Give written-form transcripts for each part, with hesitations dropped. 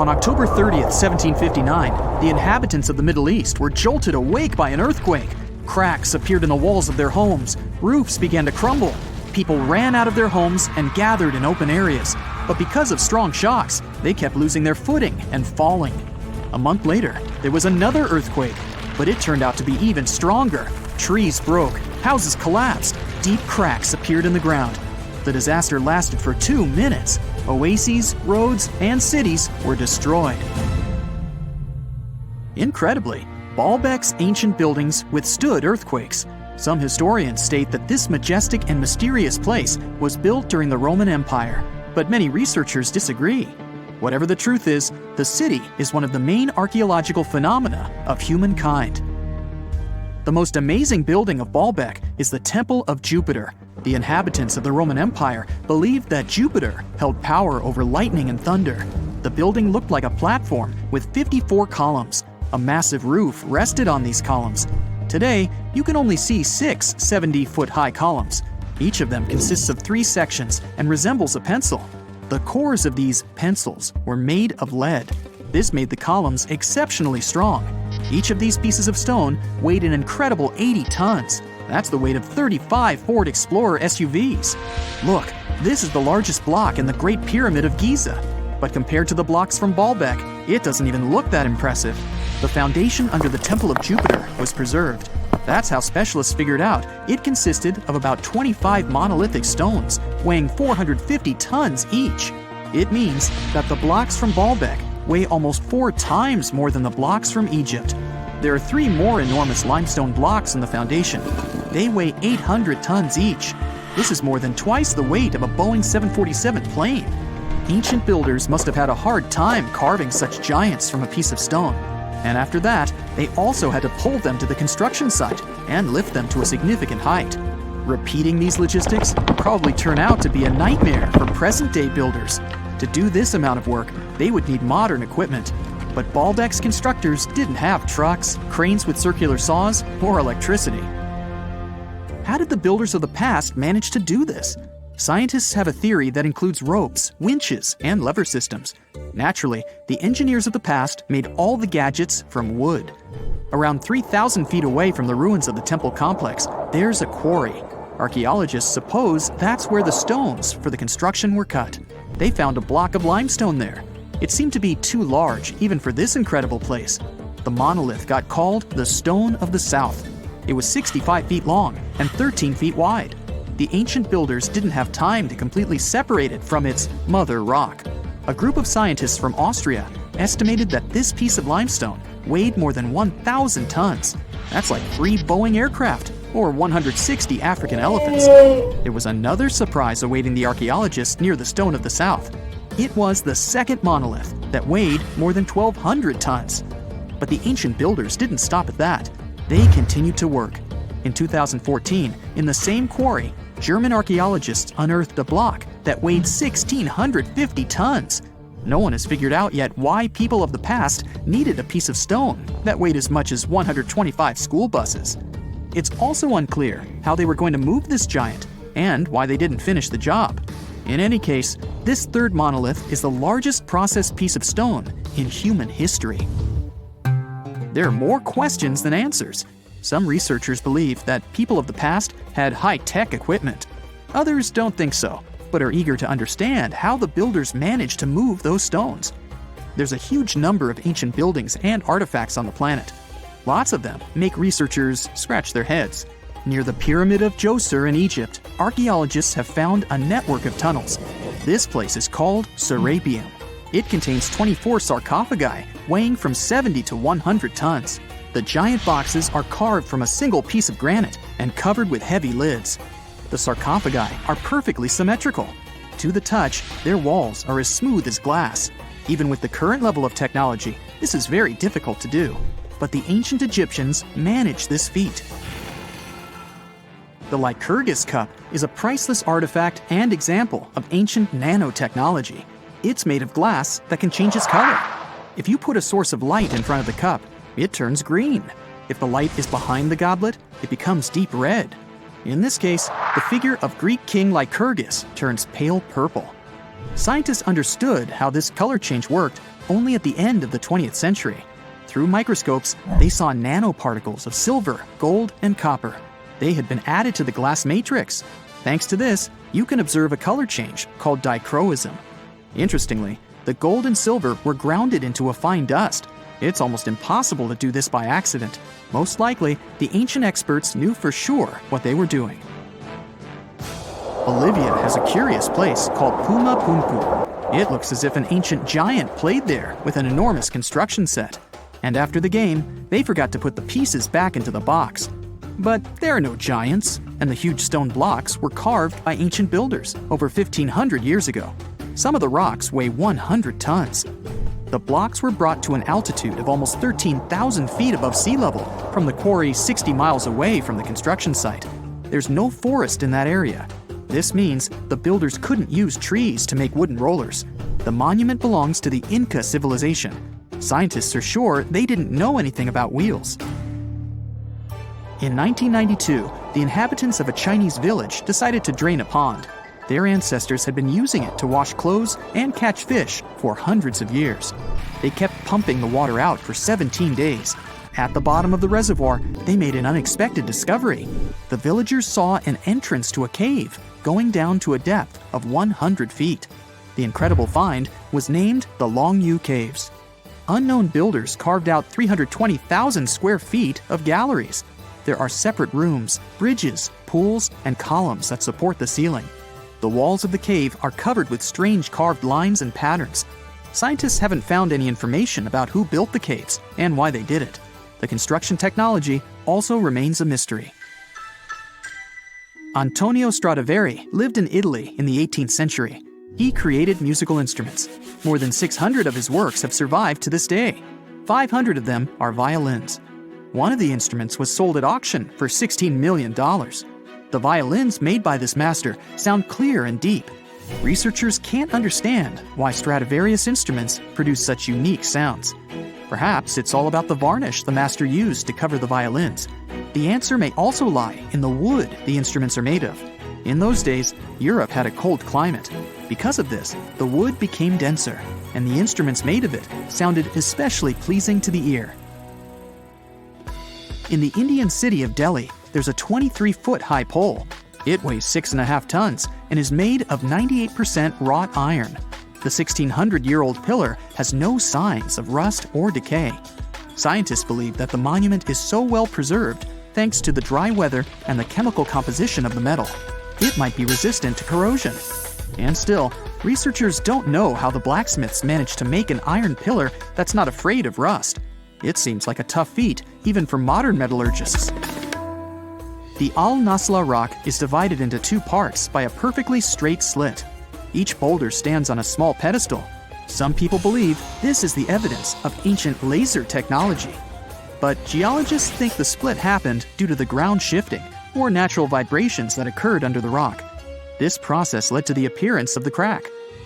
On October 30th, 1759, the inhabitants of the Middle East were jolted awake by an earthquake. Cracks appeared in the walls of their homes, roofs began to crumble. People ran out of their homes and gathered in open areas. But because of strong shocks, they kept losing their footing and falling. A month later, there was another earthquake, but it turned out to be even stronger. Trees broke, houses collapsed, deep cracks appeared in the ground. The disaster lasted for 2 minutes. Oases, roads, and cities were destroyed. Incredibly, Baalbek's ancient buildings withstood earthquakes. Some historians state that this majestic and mysterious place was built during the Roman Empire, but many researchers disagree. Whatever the truth is, the city is one of the main archaeological phenomena of humankind. The most amazing building of Baalbek is the Temple of Jupiter. The inhabitants of the Roman Empire believed that Jupiter held power over lightning and thunder. The building looked like a platform with 54 columns. A massive roof rested on these columns. Today, you can only see 6 70-foot-high columns. Each of them consists of 3 sections and resembles a pencil. The cores of these pencils were made of lead. This made the columns exceptionally strong. Each of these pieces of stone weighed an incredible 80 tons. That's the weight of 35 Ford Explorer SUVs. Look, this is the largest block in the Great Pyramid of Giza. But compared to the blocks from Baalbek, it doesn't even look that impressive. The foundation under the Temple of Jupiter was preserved. That's how specialists figured out it consisted of about 25 monolithic stones, weighing 450 tons each. It means that the blocks from Baalbek weigh almost 4 times more than the blocks from Egypt. There are 3 more enormous limestone blocks in the foundation. They weigh 800 tons each. This is more than twice the weight of a Boeing 747 plane. Ancient builders must have had a hard time carving such giants from a piece of stone. And after that, they also had to pull them to the construction site and lift them to a significant height. Repeating these logistics would probably turn out to be a nightmare for present-day builders. To do this amount of work, they would need modern equipment. But Baalbek's constructors didn't have trucks, cranes with circular saws, or electricity. How did the builders of the past manage to do this? Scientists have a theory that includes ropes, winches, and lever systems. Naturally, the engineers of the past made all the gadgets from wood. Around 3,000 feet away from the ruins of the temple complex, there's a quarry. Archaeologists suppose that's where the stones for the construction were cut. They found a block of limestone there. It seemed to be too large, even for this incredible place. The monolith got called the Stone of the South. It was 65 feet long and 13 feet wide. The ancient builders didn't have time to completely separate it from its mother rock. A group of scientists from Austria estimated that this piece of limestone weighed more than 1,000 tons. That's like 3 Boeing aircraft or 160 African elephants. There was another surprise awaiting the archaeologists near the Stone of the South. It was the second monolith that weighed more than 1,200 tons. But the ancient builders didn't stop at that. They continued to work. In 2014, in the same quarry, German archaeologists unearthed a block that weighed 1,650 tons. No one has figured out yet why people of the past needed a piece of stone that weighed as much as 125 school buses. It's also unclear how they were going to move this giant and why they didn't finish the job. In any case, this third monolith is the largest processed piece of stone in human history. There are more questions than answers. Some researchers believe that people of the past had high-tech equipment. Others don't think so, but are eager to understand how the builders managed to move those stones. There's a huge number of ancient buildings and artifacts on the planet. Lots of them make researchers scratch their heads. Near the Pyramid of Djoser in Egypt, archaeologists have found a network of tunnels. This place is called Serapeum. It contains 24 sarcophagi weighing from 70 to 100 tons. The giant boxes are carved from a single piece of granite and covered with heavy lids. The sarcophagi are perfectly symmetrical. To the touch, their walls are as smooth as glass. Even with the current level of technology, this is very difficult to do. But the ancient Egyptians managed this feat. The Lycurgus cup is a priceless artifact and example of ancient nanotechnology. It's made of glass that can change its color. If you put a source of light in front of the cup, it turns green. If the light is behind the goblet, it becomes deep red. In this case, the figure of Greek king Lycurgus turns pale purple. Scientists understood how this color change worked only at the end of the 20th century. Through microscopes, they saw nanoparticles of silver, gold, and copper. They had been added to the glass matrix. Thanks to this, you can observe a color change called dichroism. Interestingly, the gold and silver were grounded into a fine dust. It's almost impossible to do this by accident. Most likely, the ancient experts knew for sure what they were doing. Bolivia has a curious place called Puma Punku. It looks as if an ancient giant played there with an enormous construction set. And after the game, they forgot to put the pieces back into the box. But there are no giants, and the huge stone blocks were carved by ancient builders over 1,500 years ago. Some of the rocks weigh 100 tons. The blocks were brought to an altitude of almost 13,000 feet above sea level from the quarry 60 miles away from the construction site. There's no forest in that area. This means the builders couldn't use trees to make wooden rollers. The monument belongs to the Inca civilization. Scientists are sure they didn't know anything about wheels. In 1992, the inhabitants of a Chinese village decided to drain a pond. Their ancestors had been using it to wash clothes and catch fish for hundreds of years. They kept pumping the water out for 17 days. At the bottom of the reservoir, they made an unexpected discovery. The villagers saw an entrance to a cave going down to a depth of 100 feet. The incredible find was named the Longyu Caves. Unknown builders carved out 320,000 square feet of galleries. There are separate rooms, bridges, pools, and columns that support the ceiling. The walls of the cave are covered with strange carved lines and patterns. Scientists haven't found any information about who built the caves and why they did it. The construction technology also remains a mystery. Antonio Stradivari lived in Italy in the 18th century. He created musical instruments. More than 600 of his works have survived to this day. 500 of them are violins. One of the instruments was sold at auction for $16 million. The violins made by this master sound clear and deep. Researchers can't understand why Stradivarius instruments produce such unique sounds. Perhaps it's all about the varnish the master used to cover the violins. The answer may also lie in the wood the instruments are made of. In those days, Europe had a cold climate. Because of this, the wood became denser, and the instruments made of it sounded especially pleasing to the ear. In the Indian city of Delhi, there's a 23-foot-high pole. It weighs 6.5 tons and is made of 98% wrought iron. The 1,600-year-old pillar has no signs of rust or decay. Scientists believe that the monument is so well preserved thanks to the dry weather and the chemical composition of the metal. It might be resistant to corrosion. And still, researchers don't know how the blacksmiths managed to make an iron pillar that's not afraid of rust. It seems like a tough feat, even for modern metallurgists. The Al-Nasla rock is divided into two parts by a perfectly straight slit. Each boulder stands on a small pedestal. Some people believe this is the evidence of ancient laser technology. But geologists think the split happened due to the ground shifting or natural vibrations that occurred under the rock. This process led to the appearance of the crack.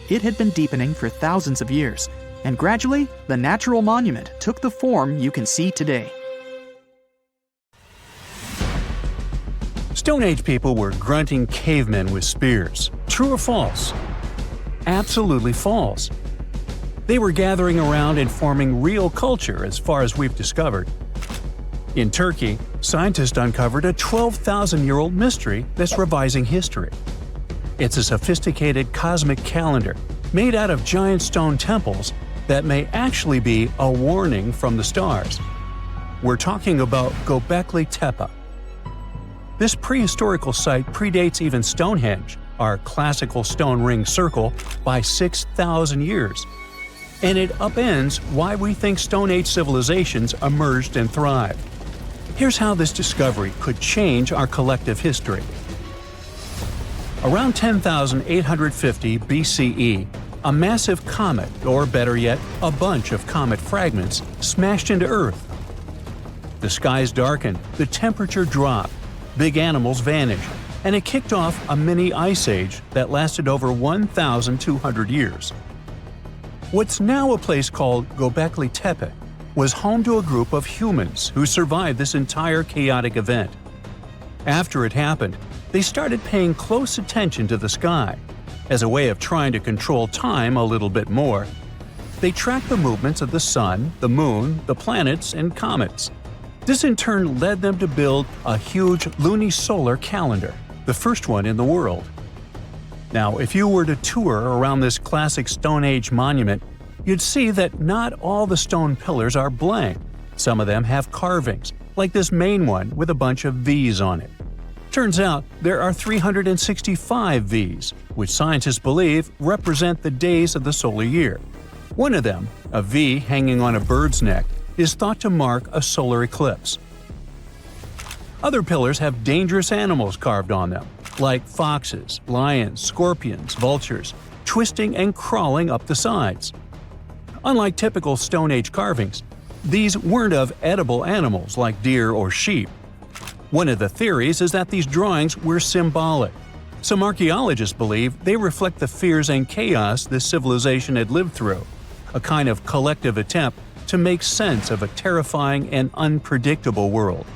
It had been deepening for thousands of years, and gradually, the natural monument took the form you can see today. Stone Age people were grunting cavemen with spears. True or false? Absolutely false. They were gathering around and forming real culture as far as we've discovered. In Turkey, scientists uncovered a 12,000-year-old mystery that's revising history. It's a sophisticated cosmic calendar made out of giant stone temples that may actually be a warning from the stars. We're talking about Göbekli Tepe. This prehistorical site predates even Stonehenge, our classical stone ring circle, by 6,000 years. And it upends why we think Stone Age civilizations emerged and thrived. Here's how this discovery could change our collective history. Around 10,850 BCE, a massive comet, or better yet, a bunch of comet fragments, smashed into Earth. The skies darkened, the temperature dropped, big animals vanished, and it kicked off a mini ice age that lasted over 1,200 years. What's now a place called Göbekli Tepe was home to a group of humans who survived this entire chaotic event. After it happened, they started paying close attention to the sky, as a way of trying to control time a little bit more. They track the movements of the sun, the moon, the planets, and comets. This in turn led them to build a huge lunisolar calendar, the first one in the world. Now, if you were to tour around this classic Stone Age monument, you'd see that not all the stone pillars are blank. Some of them have carvings, like this main one with a bunch of V's on it. Turns out there are 365 V's, which scientists believe represent the days of the solar year. One of them, a V hanging on a bird's neck, is thought to mark a solar eclipse. Other pillars have dangerous animals carved on them, like foxes, lions, scorpions, vultures, twisting and crawling up the sides. Unlike typical Stone Age carvings, these weren't of edible animals like deer or sheep. One of the theories is that these drawings were symbolic. Some archaeologists believe they reflect the fears and chaos this civilization had lived through, a kind of collective attempt to make sense of a terrifying and unpredictable world.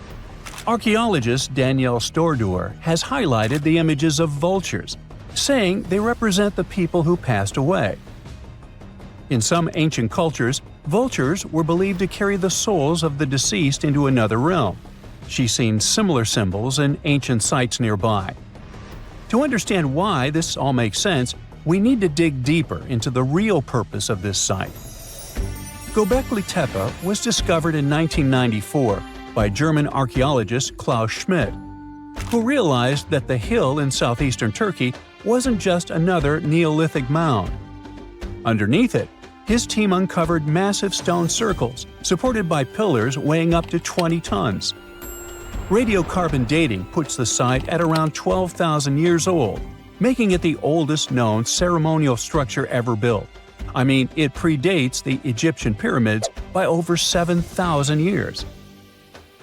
Archaeologist Danielle Stordour has highlighted the images of vultures, saying they represent the people who passed away. In some ancient cultures, vultures were believed to carry the souls of the deceased into another realm. She's seen similar symbols in ancient sites nearby. To understand why this all makes sense, we need to dig deeper into the real purpose of this site. Göbekli Tepe was discovered in 1994 by German archaeologist Klaus Schmidt, who realized that the hill in southeastern Turkey wasn't just another Neolithic mound. Underneath it, his team uncovered massive stone circles supported by pillars weighing up to 20 tons. Radiocarbon dating puts the site at around 12,000 years old, making it the oldest known ceremonial structure ever built. I mean, it predates the Egyptian pyramids by over 7,000 years.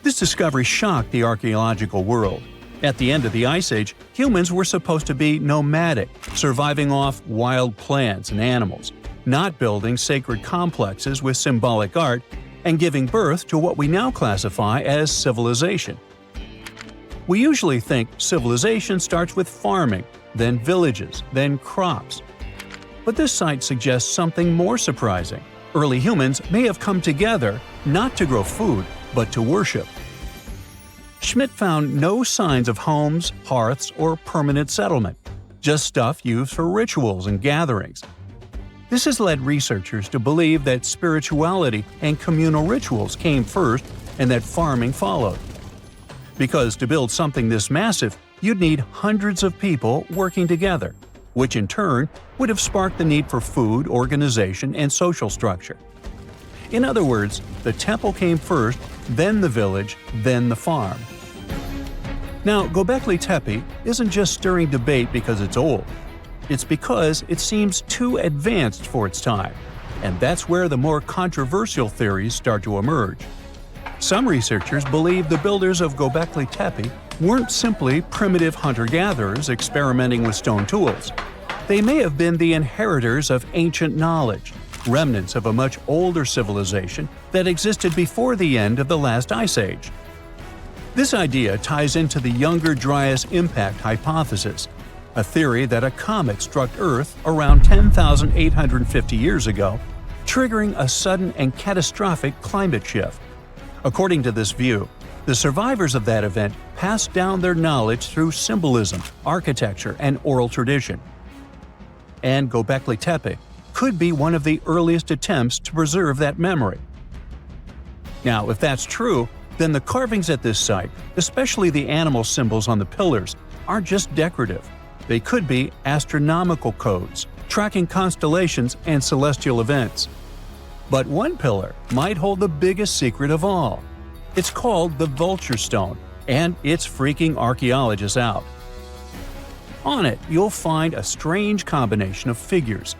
This discovery shocked the archaeological world. At the end of the Ice Age, humans were supposed to be nomadic, surviving off wild plants and animals, not building sacred complexes with symbolic art, and giving birth to what we now classify as civilization. We usually think civilization starts with farming, then villages, then crops. But this site suggests something more surprising. Early humans may have come together not to grow food, but to worship. Schmidt found no signs of homes, hearths, or permanent settlement, just stuff used for rituals and gatherings. This has led researchers to believe that spirituality and communal rituals came first and that farming followed. Because to build something this massive, you'd need hundreds of people working together, which in turn would have sparked the need for food, organization, and social structure. In other words, the temple came first, then the village, then the farm. Now, Göbekli Tepe isn't just stirring debate because it's old. It's because it seems too advanced for its time, and that's where the more controversial theories start to emerge. Some researchers believe the builders of Göbekli Tepe weren't simply primitive hunter-gatherers experimenting with stone tools. They may have been the inheritors of ancient knowledge, remnants of a much older civilization that existed before the end of the last ice age. This idea ties into the Younger Dryas impact hypothesis, a theory that a comet struck Earth around 10,850 years ago, triggering a sudden and catastrophic climate shift. According to this view, the survivors of that event passed down their knowledge through symbolism, architecture, and oral tradition. And Göbekli Tepe could be one of the earliest attempts to preserve that memory. Now, if that's true, then the carvings at this site, especially the animal symbols on the pillars, aren't just decorative. They could be astronomical codes, tracking constellations and celestial events. But one pillar might hold the biggest secret of all. It's called the Vulture Stone, and it's freaking archaeologists out. On it, you'll find a strange combination of figures: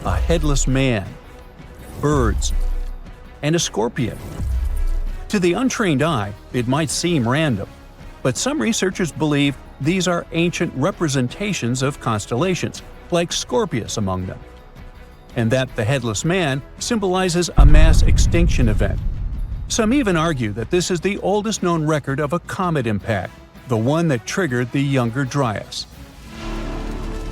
a headless man, birds, and a scorpion. To the untrained eye, it might seem random, but some researchers believe these are ancient representations of constellations, like Scorpius among them, and that the headless man symbolizes a mass extinction event. Some even argue that this is the oldest known record of a comet impact, the one that triggered the Younger Dryas.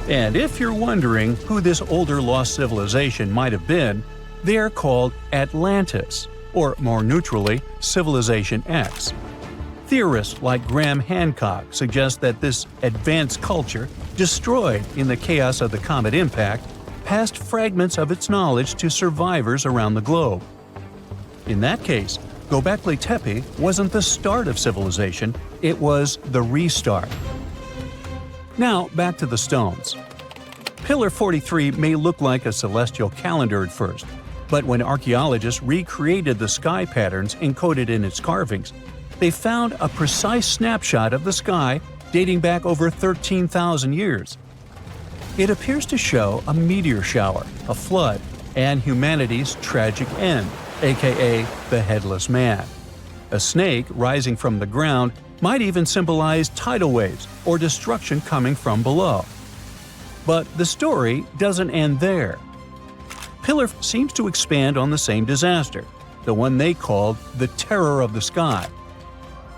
And if you're wondering who this older lost civilization might have been, they are called Atlantis, or more neutrally, Civilization X. Theorists like Graham Hancock suggest that this advanced culture, destroyed in the chaos of the comet impact, passed fragments of its knowledge to survivors around the globe. In that case, Göbekli Tepe wasn't the start of civilization, it was the restart. Now, back to the stones. Pillar 43 may look like a celestial calendar at first, but when archaeologists recreated the sky patterns encoded in its carvings, they found a precise snapshot of the sky dating back over 13,000 years. It appears to show a meteor shower, a flood, and humanity's tragic end, aka the Headless Man. A snake rising from the ground might even symbolize tidal waves or destruction coming from below. But the story doesn't end there. Pillar seems to expand on the same disaster, the one they called the Terror of the Sky.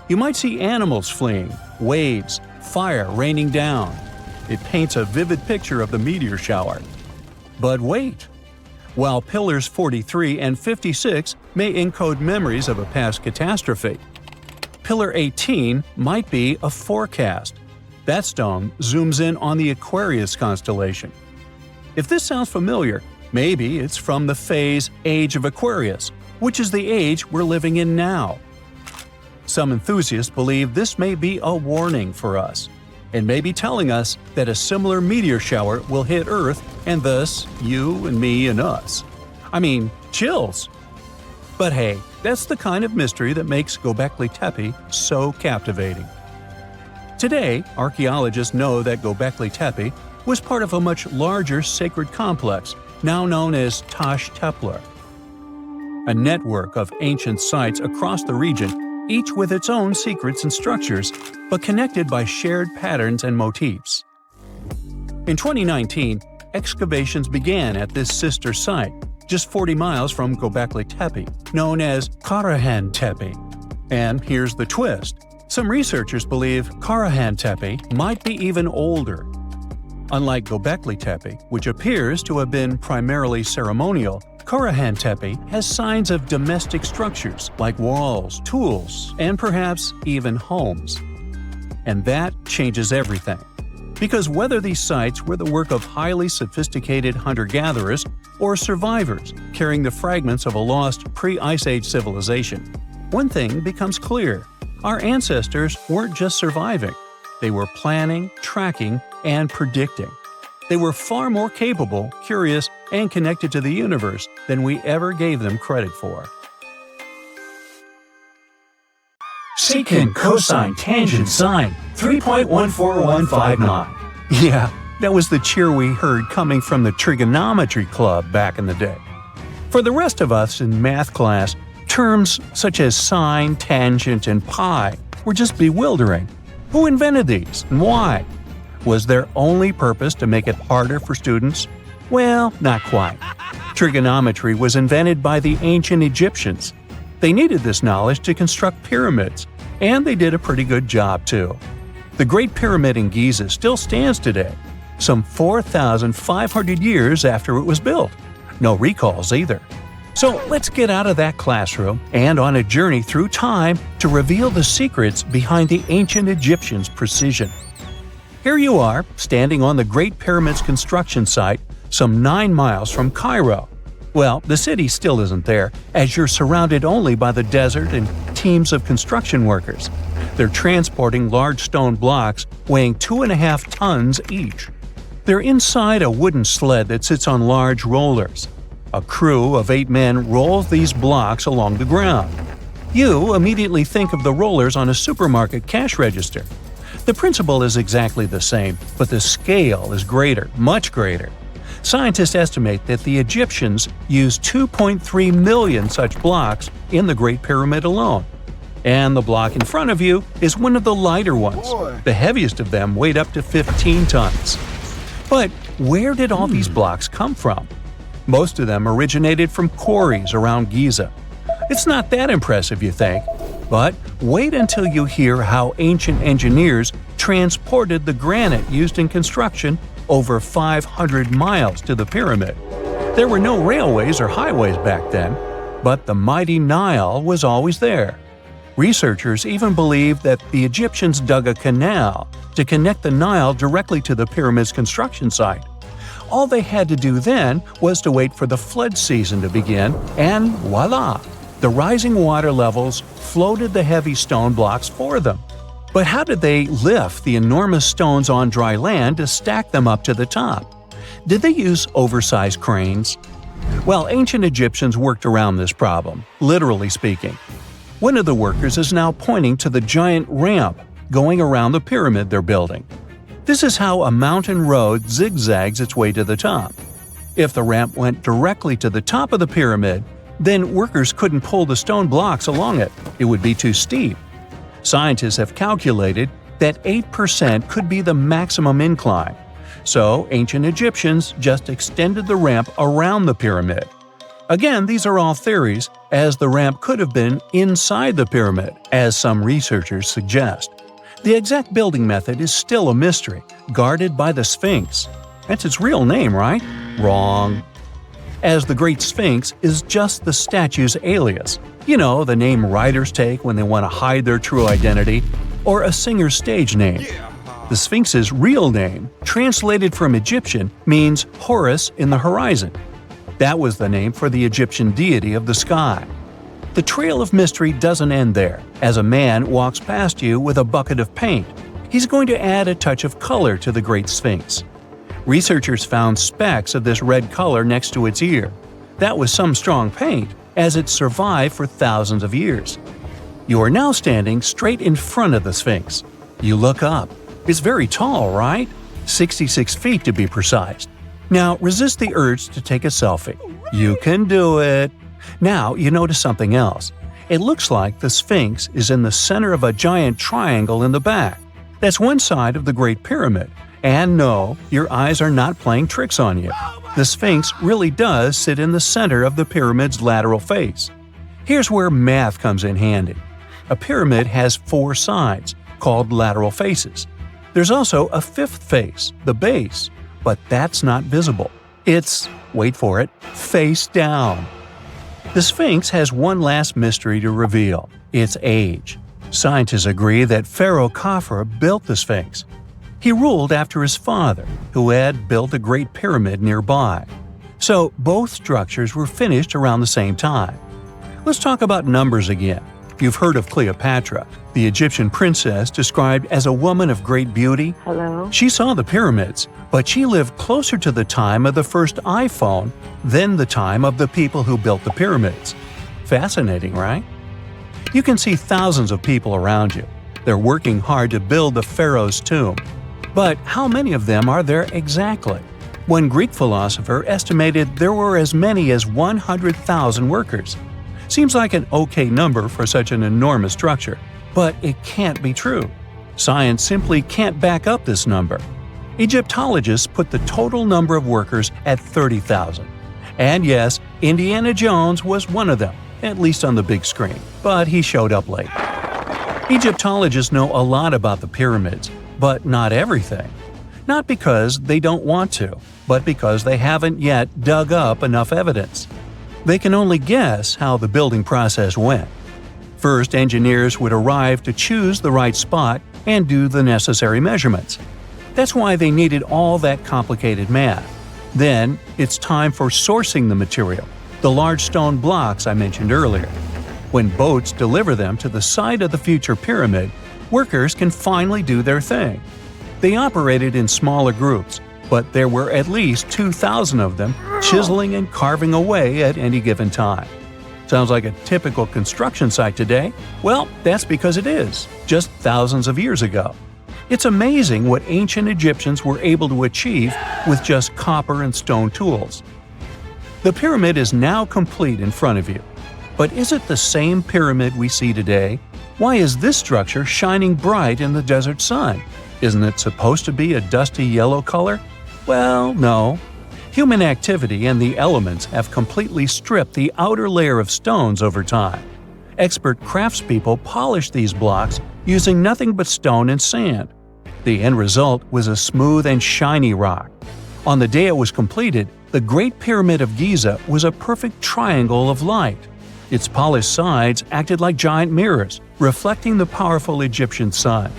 You might see animals fleeing, waves, fire raining down. It paints a vivid picture of the meteor shower. But wait! While Pillars 43 and 56 may encode memories of a past catastrophe, Pillar 18 might be a forecast. That stone zooms in on the Aquarius constellation. If this sounds familiar, maybe it's from the phase Age of Aquarius, which is the age we're living in now. Some enthusiasts believe this may be a warning for us, and may be telling us that a similar meteor shower will hit Earth and thus you and me and us. I mean, chills! But hey, that's the kind of mystery that makes Göbekli Tepe so captivating. Today, archaeologists know that Göbekli Tepe was part of a much larger sacred complex, now known as Taş Tepeler. A network of ancient sites across the region, each with its own secrets and structures, but connected by shared patterns and motifs. In 2019, excavations began at this sister site, just 40 miles from Göbekli Tepe, known as Karahan Tepe. And here's the twist. Some researchers believe Karahan Tepe might be even older. Unlike Göbekli Tepe, which appears to have been primarily ceremonial, Karahan Tepe has signs of domestic structures like walls, tools, and perhaps even homes. And that changes everything. Because whether these sites were the work of highly sophisticated hunter-gatherers or survivors carrying the fragments of a lost pre-Ice Age civilization, one thing becomes clear. Our ancestors weren't just surviving. They were planning, tracking, and predicting. They were far more capable, curious, and connected to the universe than we ever gave them credit for. Secant, cosine, tangent, sine, 3.14159. Yeah, that was the cheer we heard coming from the trigonometry club back in the day. For the rest of us in math class, terms such as sine, tangent, and pi were just bewildering. Who invented these and why? Was their only purpose to make it harder for students? Well, not quite. Trigonometry was invented by the ancient Egyptians. They needed this knowledge to construct pyramids, and they did a pretty good job too. The Great Pyramid in Giza still stands today, some 4,500 years after it was built. No recalls either. So let's get out of that classroom and on a journey through time to reveal the secrets behind the ancient Egyptians' precision. Here you are, standing on the Great Pyramid's construction site, some 9 miles from Cairo. Well, the city still isn't there, as you're surrounded only by the desert and teams of construction workers. They're transporting large stone blocks weighing 2.5 tons each. They're inside a wooden sled that sits on large rollers. A crew of 8 men rolls these blocks along the ground. You immediately think of the rollers on a supermarket cash register. The principle is exactly the same, but the scale is greater, much greater. Scientists estimate that the Egyptians used 2.3 million such blocks in the Great Pyramid alone. And the block in front of you is one of the lighter ones. The heaviest of them weighed up to 15 tons. But where did all these blocks come from? Most of them originated from quarries around Giza. It's not that impressive, you think, but wait until you hear how ancient engineers transported the granite used in construction over 500 miles to the pyramid. There were no railways or highways back then, but the mighty Nile was always there. Researchers even believe that the Egyptians dug a canal to connect the Nile directly to the pyramid's construction site. All they had to do then was to wait for the flood season to begin, and voila! The rising water levels floated the heavy stone blocks for them. But how did they lift the enormous stones on dry land to stack them up to the top? Did they use oversized cranes? Well, ancient Egyptians worked around this problem, literally speaking. One of the workers is now pointing to the giant ramp going around the pyramid they're building. This is how a mountain road zigzags its way to the top. If the ramp went directly to the top of the pyramid, then workers couldn't pull the stone blocks along it. It would be too steep. Scientists have calculated that 8% could be the maximum incline. So ancient Egyptians just extended the ramp around the pyramid. Again, these are all theories, as the ramp could have been inside the pyramid, as some researchers suggest. The exact building method is still a mystery, guarded by the Sphinx. That's its real name, right? Wrong. As the Great Sphinx is just the statue's alias. You know, the name writers take when they want to hide their true identity, or a singer's stage name. The Sphinx's real name, translated from Egyptian, means Horus in the horizon. That was the name for the Egyptian deity of the sky. The trail of mystery doesn't end there. As a man walks past you with a bucket of paint, he's going to add a touch of color to the Great Sphinx. Researchers found specks of this red color next to its ear. That was some strong paint, as it survived for thousands of years. You are now standing straight in front of the Sphinx. You look up. It's very tall, right? 66 feet to be precise. Now resist the urge to take a selfie. You can do it. Now you notice something else. It looks like the Sphinx is in the center of a giant triangle in the back. That's one side of the Great Pyramid. And no, your eyes are not playing tricks on you. The Sphinx really does sit in the center of the pyramid's lateral face. Here's where math comes in handy. A pyramid has 4 sides, called lateral faces. There's also a 5th face, the base, but that's not visible. It's, wait for it, face down. The Sphinx has one last mystery to reveal: its age. Scientists agree that Pharaoh Khafre built the Sphinx. He ruled after his father, who had built a great pyramid nearby. So both structures were finished around the same time. Let's talk about numbers again. You've heard of Cleopatra, the Egyptian princess described as a woman of great beauty. Hello? She saw the pyramids, but she lived closer to the time of the first iPhone than the time of the people who built the pyramids. Fascinating, right? You can see thousands of people around you. They're working hard to build the pharaoh's tomb. But how many of them are there exactly? One Greek philosopher estimated there were as many as 100,000 workers. Seems like an okay number for such an enormous structure, but it can't be true. Science simply can't back up this number. Egyptologists put the total number of workers at 30,000. And yes, Indiana Jones was one of them, at least on the big screen, but he showed up late. Egyptologists know a lot about the pyramids, but not everything. Not because they don't want to, but because they haven't yet dug up enough evidence. They can only guess how the building process went. First, engineers would arrive to choose the right spot and do the necessary measurements. That's why they needed all that complicated math. Then, it's time for sourcing the material, the large stone blocks I mentioned earlier. When boats deliver them to the site of the future pyramid, workers can finally do their thing. They operated in smaller groups, but there were at least 2,000 of them chiseling and carving away at any given time. Sounds like a typical construction site today? Well, that's because it is, just thousands of years ago. It's amazing what ancient Egyptians were able to achieve with just copper and stone tools. The pyramid is now complete in front of you. But is it the same pyramid we see today? Why is this structure shining bright in the desert sun? Isn't it supposed to be a dusty yellow color? Well, no. Human activity and the elements have completely stripped the outer layer of stones over time. Expert craftspeople polish these blocks using nothing but stone and sand. The end result was a smooth and shiny rock. On the day it was completed, the Great Pyramid of Giza was a perfect triangle of light. Its polished sides acted like giant mirrors, reflecting the powerful Egyptian sun.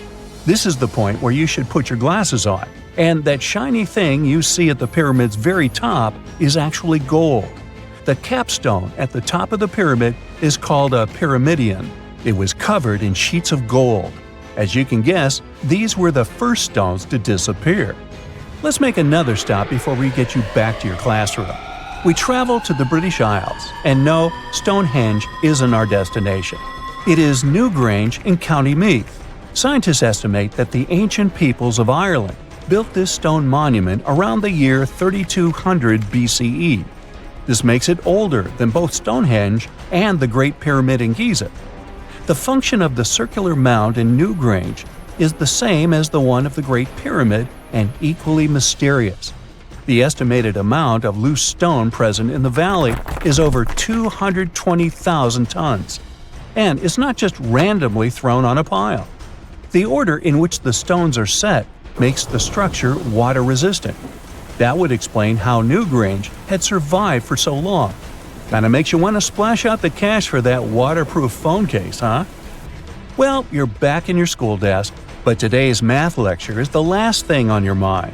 This is the point where you should put your glasses on, and that shiny thing you see at the pyramid's very top is actually gold. The capstone at the top of the pyramid is called a pyramidion. It was covered in sheets of gold. As you can guess, these were the first stones to disappear. Let's make another stop before we get you back to your classroom. We travel to the British Isles, and no, Stonehenge isn't our destination. It is Newgrange in County Meath. Scientists estimate that the ancient peoples of Ireland built this stone monument around the year 3200 BCE. This makes it older than both Stonehenge and the Great Pyramid in Giza. The function of the circular mound in Newgrange is the same as the one of the Great Pyramid and equally mysterious. The estimated amount of loose stone present in the valley is over 220,000 tons. And it's not just randomly thrown on a pile. The order in which the stones are set makes the structure water-resistant. That would explain how Newgrange had survived for so long. Kinda makes you want to splash out the cash for that waterproof phone case, huh? Well, you're back in your school desk, but today's math lecture is the last thing on your mind.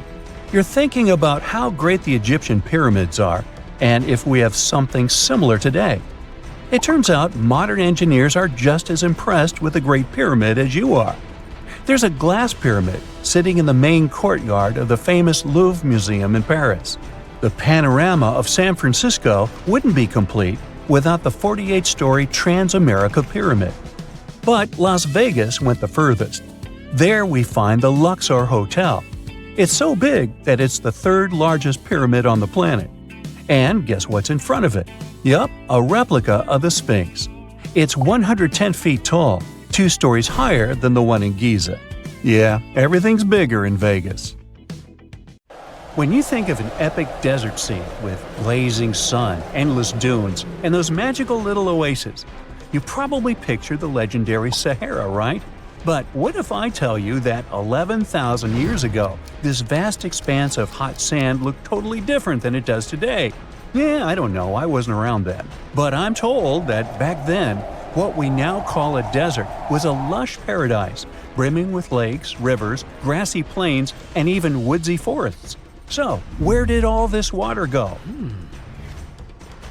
You're thinking about how great the Egyptian pyramids are, and if we have something similar today. It turns out modern engineers are just as impressed with the Great Pyramid as you are. There's a glass pyramid sitting in the main courtyard of the famous Louvre Museum in Paris. The panorama of San Francisco wouldn't be complete without the 48-story Transamerica Pyramid. But Las Vegas went the furthest. There we find the Luxor Hotel. It's so big that it's the third largest pyramid on the planet. And guess what's in front of it? Yup, a replica of the Sphinx. It's 110 feet tall, 2 stories higher than the one in Giza. Yeah, everything's bigger in Vegas. When you think of an epic desert scene with blazing sun, endless dunes, and those magical little oases, you probably picture the legendary Sahara, right? But what if I tell you that 11,000 years ago, this vast expanse of hot sand looked totally different than it does today? Yeah, I don't know, I wasn't around then. But I'm told that back then, what we now call a desert was a lush paradise, brimming with lakes, rivers, grassy plains, and even woodsy forests. So, where did all this water go?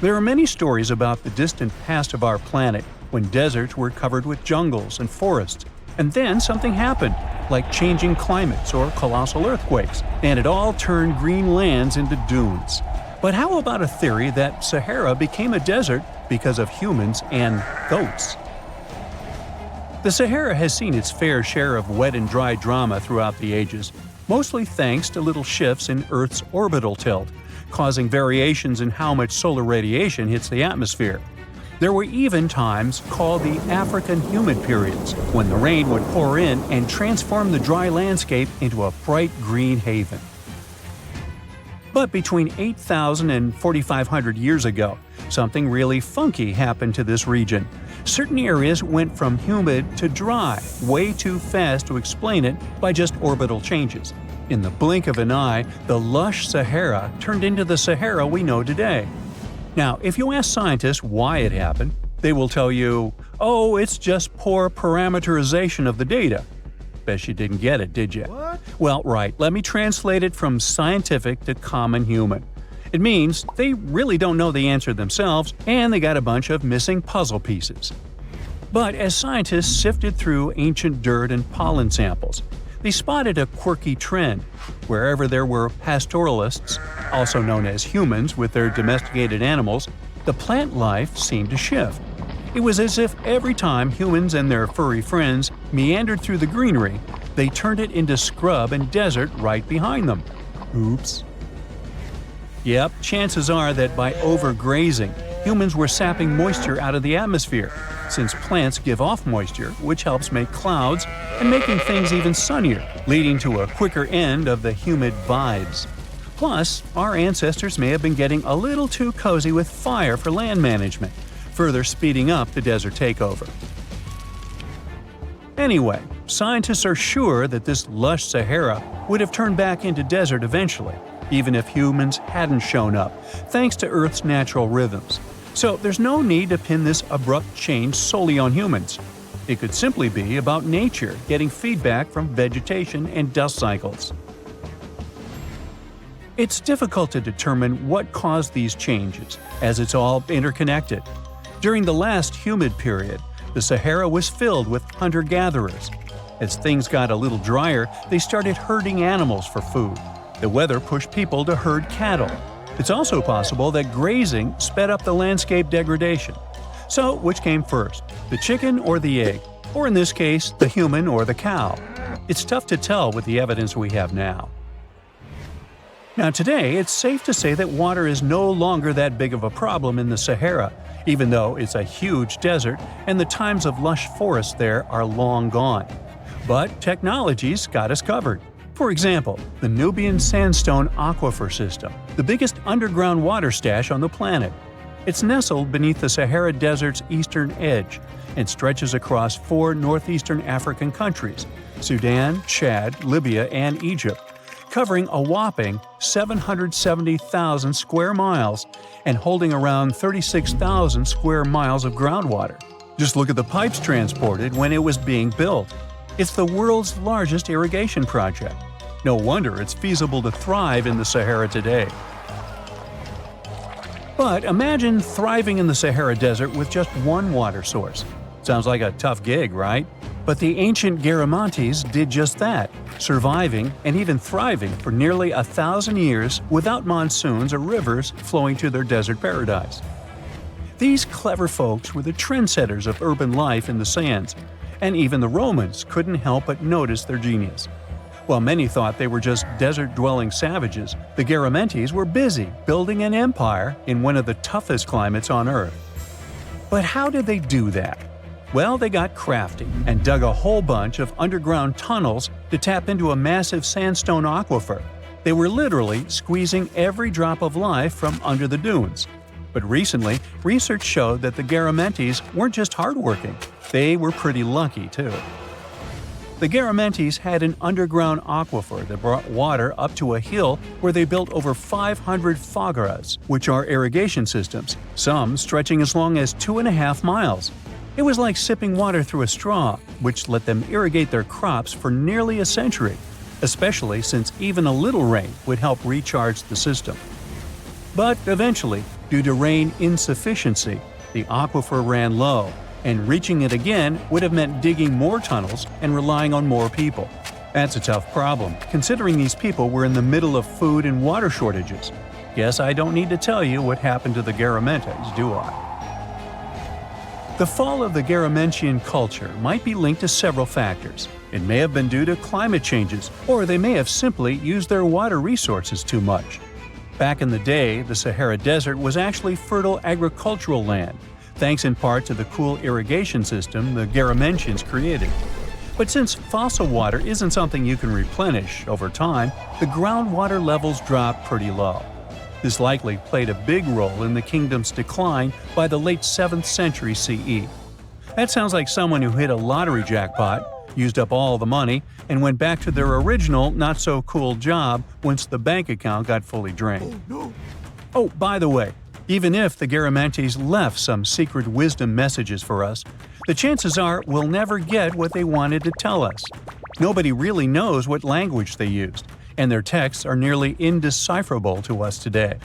There are many stories about the distant past of our planet when deserts were covered with jungles and forests, and then something happened, like changing climates or colossal earthquakes, and it all turned green lands into dunes. But how about a theory that Sahara became a desert because of humans and goats? The Sahara has seen its fair share of wet and dry drama throughout the ages, mostly thanks to little shifts in Earth's orbital tilt, causing variations in how much solar radiation hits the atmosphere. There were even times called the African humid periods, when the rain would pour in and transform the dry landscape into a bright green haven. But between 8,000 and 4,500 years ago, something really funky happened to this region. Certain areas went from humid to dry, way too fast to explain it by just orbital changes. In the blink of an eye, the lush Sahara turned into the Sahara we know today. Now, if you ask scientists why it happened, they will tell you, oh, it's just poor parameterization of the data. Bet you didn't get it, did you? What? Well, right, let me translate it from scientific to common human. It means they really don't know the answer themselves, and they got a bunch of missing puzzle pieces. But as scientists sifted through ancient dirt and pollen samples, they spotted a quirky trend. Wherever there were pastoralists, also known as humans with their domesticated animals, the plant life seemed to shift. It was as if every time humans and their furry friends meandered through the greenery, they turned it into scrub and desert right behind them. Oops. Yep, chances are that by overgrazing, humans were sapping moisture out of the atmosphere, since plants give off moisture, which helps make clouds and making things even sunnier, leading to a quicker end of the humid vibes. Plus, our ancestors may have been getting a little too cozy with fire for land management, further speeding up the desert takeover. Anyway, scientists are sure that this lush Sahara would have turned back into desert eventually, even if humans hadn't shown up, thanks to Earth's natural rhythms. So there's no need to pin this abrupt change solely on humans. It could simply be about nature getting feedback from vegetation and dust cycles. It's difficult to determine what caused these changes, as it's all interconnected. During the last humid period, the Sahara was filled with hunter-gatherers. As things got a little drier, they started herding animals for food. The weather pushed people to herd cattle. It's also possible that grazing sped up the landscape degradation. So, which came first, the chicken or the egg? Or in this case, the human or the cow? It's tough to tell with the evidence we have now. Now today, it's safe to say that water is no longer that big of a problem in the Sahara, even though it's a huge desert and the times of lush forests there are long gone. But technology's got us covered. For example, the Nubian Sandstone Aquifer System, the biggest underground water stash on the planet. It's nestled beneath the Sahara Desert's eastern edge and stretches across 4 northeastern African countries – Sudan, Chad, Libya, and Egypt, covering a whopping 770,000 square miles and holding around 36,000 square miles of groundwater. Just look at the pipes transported when it was being built. It's the world's largest irrigation project. No wonder it's feasible to thrive in the Sahara today. But imagine thriving in the Sahara Desert with just one water source. Sounds like a tough gig, right? But the ancient Garamantes did just that, surviving and even thriving for nearly 1,000 years without monsoons or rivers flowing to their desert paradise. These clever folks were the trendsetters of urban life in the sands, and even the Romans couldn't help but notice their genius. While many thought they were just desert-dwelling savages, the Garamantes were busy building an empire in one of the toughest climates on Earth. But how did they do that? Well, they got crafty and dug a whole bunch of underground tunnels to tap into a massive sandstone aquifer. They were literally squeezing every drop of life from under the dunes. But recently, research showed that the Garamantes weren't just hardworking, they were pretty lucky too. The Garamantes had an underground aquifer that brought water up to a hill where they built over 500 fogaras, which are irrigation systems, some stretching as long as 2.5 miles. It was like sipping water through a straw, which let them irrigate their crops for nearly a century, especially since even a little rain would help recharge the system. But eventually, due to rain insufficiency, the aquifer ran low, and reaching it again would have meant digging more tunnels and relying on more people. That's a tough problem, considering these people were in the middle of food and water shortages. Guess I don't need to tell you what happened to the Garamantes, do I? The fall of the Garamantian culture might be linked to several factors. It may have been due to climate changes, or they may have simply used their water resources too much. Back in the day, the Sahara Desert was actually fertile agricultural land, thanks in part to the cool irrigation system the Garamantians created. But since fossil water isn't something you can replenish over time, the groundwater levels dropped pretty low. This likely played a big role in the kingdom's decline by the late 7th century CE. That sounds like someone who hit a lottery jackpot, used up all the money, and went back to their original not-so-cool job once the bank account got fully drained. Oh, by the way, even if the Garamantes left some secret wisdom messages for us, the chances are we'll never get what they wanted to tell us. Nobody really knows what language they used, and their texts are nearly indecipherable to us today.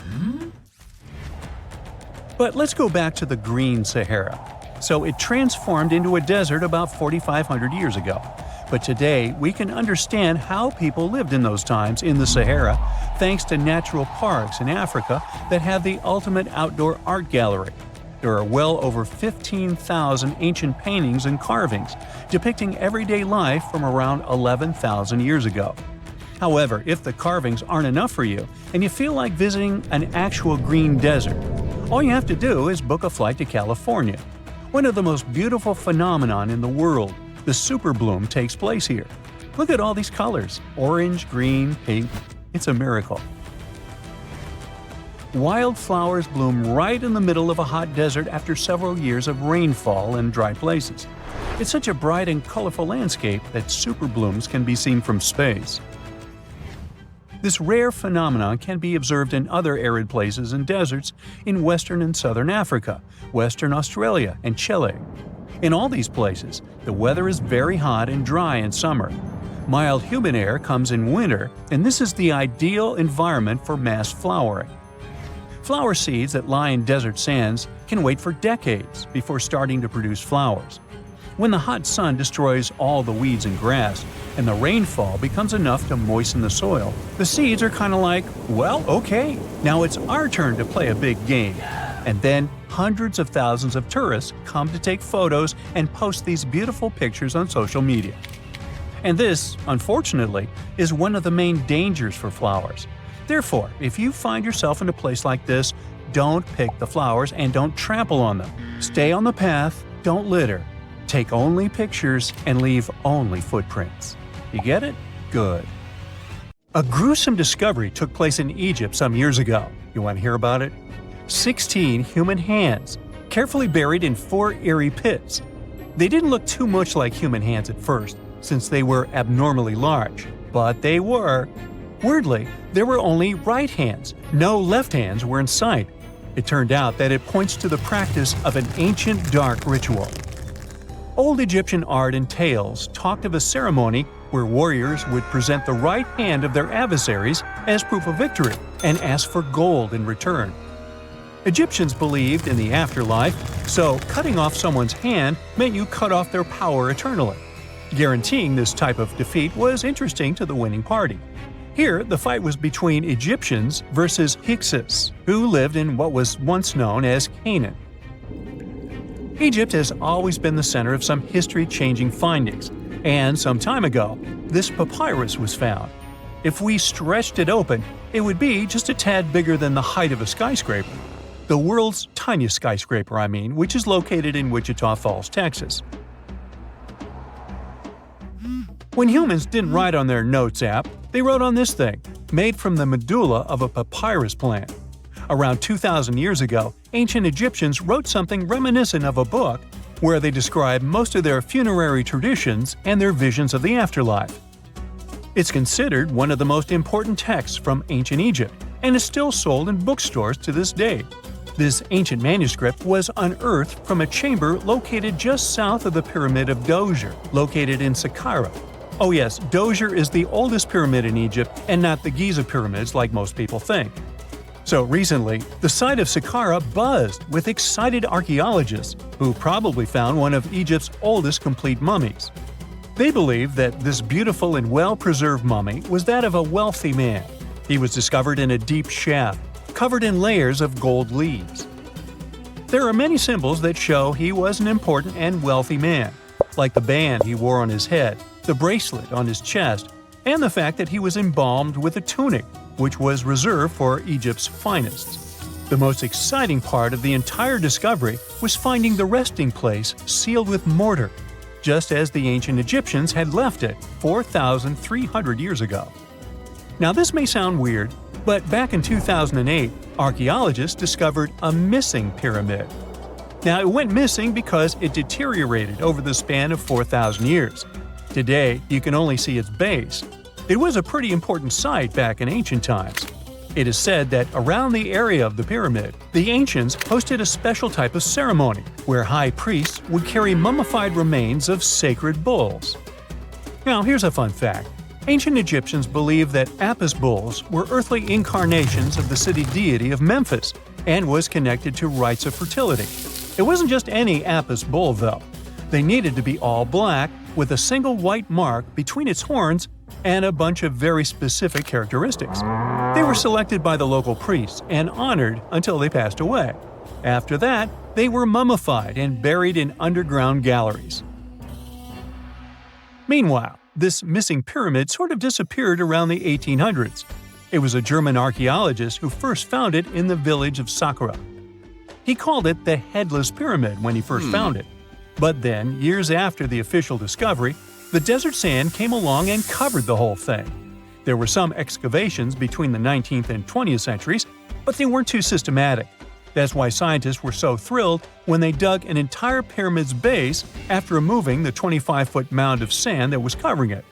But let's go back to the Green Sahara. So it transformed into a desert about 4,500 years ago. But today, we can understand how people lived in those times in the Sahara thanks to natural parks in Africa that have the ultimate outdoor art gallery. There are well over 15,000 ancient paintings and carvings depicting everyday life from around 11,000 years ago. However, if the carvings aren't enough for you and you feel like visiting an actual green desert, all you have to do is book a flight to California. One of the most beautiful phenomenon in the world, the superbloom, takes place here. Look at all these colors – orange, green, pink. It's a miracle. Wildflowers bloom right in the middle of a hot desert after several years of rainfall in dry places. It's such a bright and colorful landscape that superblooms can be seen from space. This rare phenomenon can be observed in other arid places and deserts in western and southern Africa, western Australia, and Chile. In all these places, the weather is very hot and dry in summer. Mild humid air comes in winter, and this is the ideal environment for mass flowering. Flower seeds that lie in desert sands can wait for decades before starting to produce flowers. When the hot sun destroys all the weeds and grass, and the rainfall becomes enough to moisten the soil, the seeds are kind of like, well, okay, now it's our turn to play a big game. And then hundreds of thousands of tourists come to take photos and post these beautiful pictures on social media. And this, unfortunately, is one of the main dangers for flowers. Therefore, if you find yourself in a place like this, don't pick the flowers and don't trample on them. Stay on the path, don't litter. Take only pictures and leave only footprints. You get it? Good. A gruesome discovery took place in Egypt some years ago. You want to hear about it? 16 human hands, carefully buried in 4 eerie pits. They didn't look too much like human hands at first, since they were abnormally large, but they were. Weirdly, there were only right hands, no left hands were in sight. It turned out that it points to the practice of an ancient dark ritual. Old Egyptian art and tales talked of a ceremony where warriors would present the right hand of their adversaries as proof of victory and ask for gold in return. Egyptians believed in the afterlife, so cutting off someone's hand meant you cut off their power eternally. Guaranteeing this type of defeat was interesting to the winning party. Here, the fight was between Egyptians versus Hyksos, who lived in what was once known as Canaan. Egypt has always been the center of some history-changing findings, and some time ago, this papyrus was found. If we stretched it open, it would be just a tad bigger than the height of a skyscraper. The world's tiniest skyscraper, which is located in Wichita Falls, Texas. When humans didn't write on their notes app, they wrote on this thing, made from the medulla of a papyrus plant. Around 2,000 years ago, ancient Egyptians wrote something reminiscent of a book where they describe most of their funerary traditions and their visions of the afterlife. It's considered one of the most important texts from ancient Egypt and is still sold in bookstores to this day. This ancient manuscript was unearthed from a chamber located just south of the Pyramid of Djoser, located in Saqqara. Oh yes, Djoser is the oldest pyramid in Egypt and not the Giza pyramids like most people think. So recently, the site of Saqqara buzzed with excited archaeologists who probably found one of Egypt's oldest complete mummies. They believe that this beautiful and well-preserved mummy was that of a wealthy man. He was discovered in a deep shaft, covered in layers of gold leaves. There are many symbols that show he was an important and wealthy man, like the band he wore on his head, the bracelet on his chest, and the fact that he was embalmed with a tunic, which was reserved for Egypt's finest. The most exciting part of the entire discovery was finding the resting place sealed with mortar, just as the ancient Egyptians had left it 4,300 years ago. Now this may sound weird, but back in 2008, archaeologists discovered a missing pyramid. Now it went missing because it deteriorated over the span of 4,000 years. Today, you can only see its base. It was a pretty important site back in ancient times. It is said that around the area of the pyramid, the ancients hosted a special type of ceremony where high priests would carry mummified remains of sacred bulls. Now, here's a fun fact. Ancient Egyptians believed that Apis bulls were earthly incarnations of the city deity of Memphis and was connected to rites of fertility. It wasn't just any Apis bull, though. They needed to be all black with a single white mark between its horns and a bunch of very specific characteristics. They were selected by the local priests and honored until they passed away. After that, they were mummified and buried in underground galleries. Meanwhile, this missing pyramid sort of disappeared around the 1800s. It was a German archaeologist who first found it in the village of Saqqara. He called it the Headless Pyramid when he first found it. But then, years after the official discovery, the desert sand came along and covered the whole thing. There were some excavations between the 19th and 20th centuries, but they weren't too systematic. That's why scientists were so thrilled when they dug an entire pyramid's base after removing the 25-foot mound of sand that was covering it.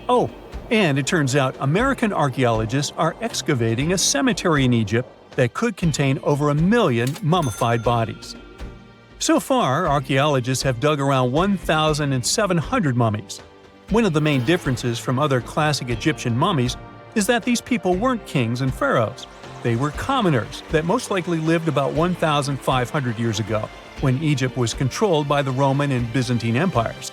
Oh, and it turns out American archaeologists are excavating a cemetery in Egypt that could contain over 1 million mummified bodies. So far, archaeologists have dug around 1,700 mummies. One of the main differences from other classic Egyptian mummies is that these people weren't kings and pharaohs. They were commoners that most likely lived about 1,500 years ago, when Egypt was controlled by the Roman and Byzantine empires.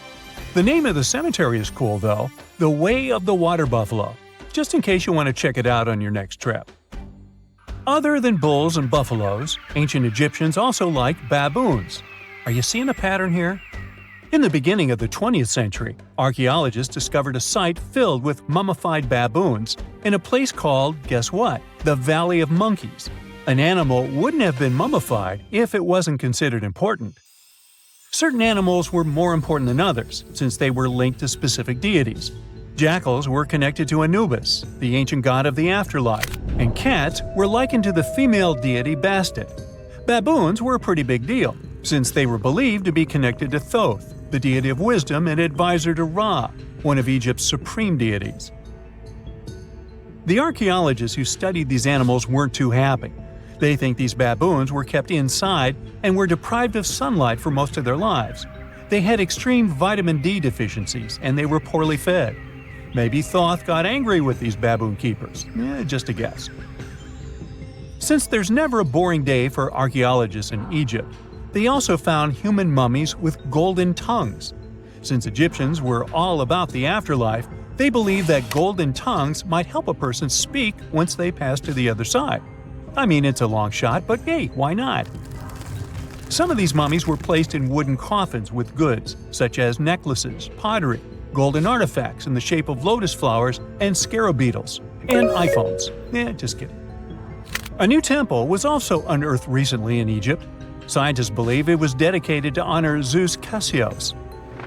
The name of the cemetery is cool, though, the Way of the Water Buffalo, just in case you want to check it out on your next trip. Other than bulls and buffaloes, ancient Egyptians also liked baboons. Are you seeing a pattern here? In the beginning of the 20th century, archaeologists discovered a site filled with mummified baboons in a place called, guess what? The Valley of Monkeys. An animal wouldn't have been mummified if it wasn't considered important. Certain animals were more important than others, since they were linked to specific deities. Jackals were connected to Anubis, the ancient god of the afterlife, and cats were likened to the female deity Bastet. Baboons were a pretty big deal, since they were believed to be connected to Thoth, the deity of wisdom and advisor to Ra, one of Egypt's supreme deities. The archaeologists who studied these animals weren't too happy. They think these baboons were kept inside and were deprived of sunlight for most of their lives. They had extreme vitamin D deficiencies and they were poorly fed. Maybe Thoth got angry with these baboon keepers. Just a guess. Since there's never a boring day for archaeologists in Egypt, they also found human mummies with golden tongues. Since Egyptians were all about the afterlife, they believed that golden tongues might help a person speak once they pass to the other side. I mean, it's a long shot, but hey, why not? Some of these mummies were placed in wooden coffins with goods, such as necklaces, pottery, golden artifacts in the shape of lotus flowers and scarab beetles, and iPhones. Just kidding. A new temple was also unearthed recently in Egypt. Scientists believe it was dedicated to honor Zeus Cassius.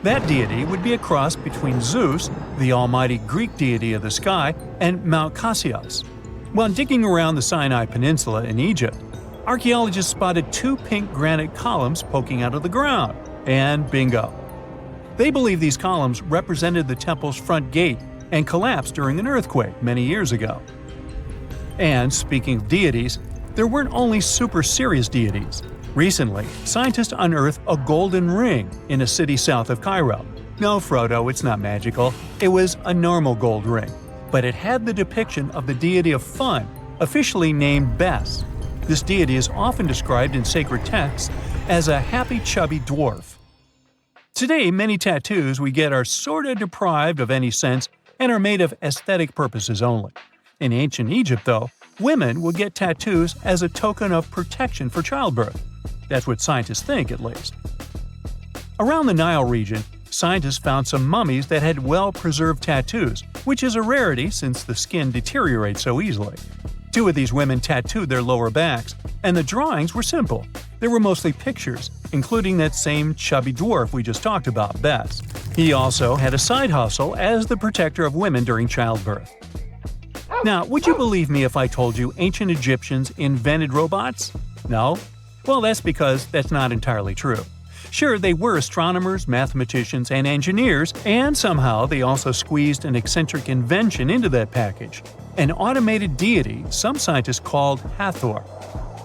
That deity would be a cross between Zeus, the almighty Greek deity of the sky, and Mount Cassius. While digging around the Sinai Peninsula in Egypt, archaeologists spotted 2 pink granite columns poking out of the ground, and bingo. They believe these columns represented the temple's front gate and collapsed during an earthquake many years ago. And speaking of deities, there weren't only super serious deities. Recently, scientists unearthed a golden ring in a city south of Cairo. No, Frodo, it's not magical. It was a normal gold ring, but it had the depiction of the deity of fun, officially named Bes. This deity is often described in sacred texts as a happy chubby dwarf. Today, many tattoos we get are sorta deprived of any sense and are made of aesthetic purposes only. In ancient Egypt, though, women would get tattoos as a token of protection for childbirth. That's what scientists think, at least. Around the Nile region, scientists found some mummies that had well-preserved tattoos, which is a rarity since the skin deteriorates so easily. 2 of these women tattooed their lower backs, and the drawings were simple. They were mostly pictures, including that same chubby dwarf we just talked about, Bes. He also had a side hustle as the protector of women during childbirth. Now, would you believe me if I told you ancient Egyptians invented robots? No? Well, that's because that's not entirely true. Sure, they were astronomers, mathematicians, and engineers, and somehow they also squeezed an eccentric invention into that package – an automated deity some scientists called Hathor.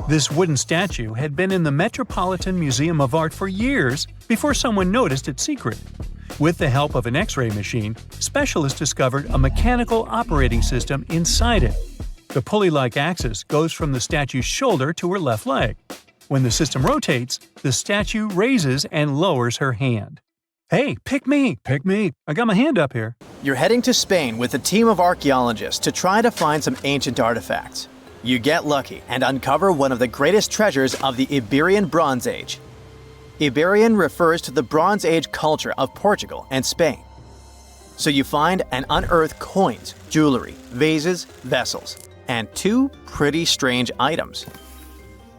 This wooden statue had been in the Metropolitan Museum of Art for years before someone noticed its secret. With the help of an X-ray machine, specialists discovered a mechanical operating system inside it. The pulley-like axis goes from the statue's shoulder to her left leg. When the system rotates, the statue raises and lowers her hand. Hey, pick me! Pick me! I got my hand up here. You're heading to Spain with a team of archaeologists to try to find some ancient artifacts. You get lucky and uncover one of the greatest treasures of the Iberian Bronze Age. Iberian refers to the Bronze Age culture of Portugal and Spain. So you find and unearth coins, jewelry, vases, vessels, and 2 pretty strange items.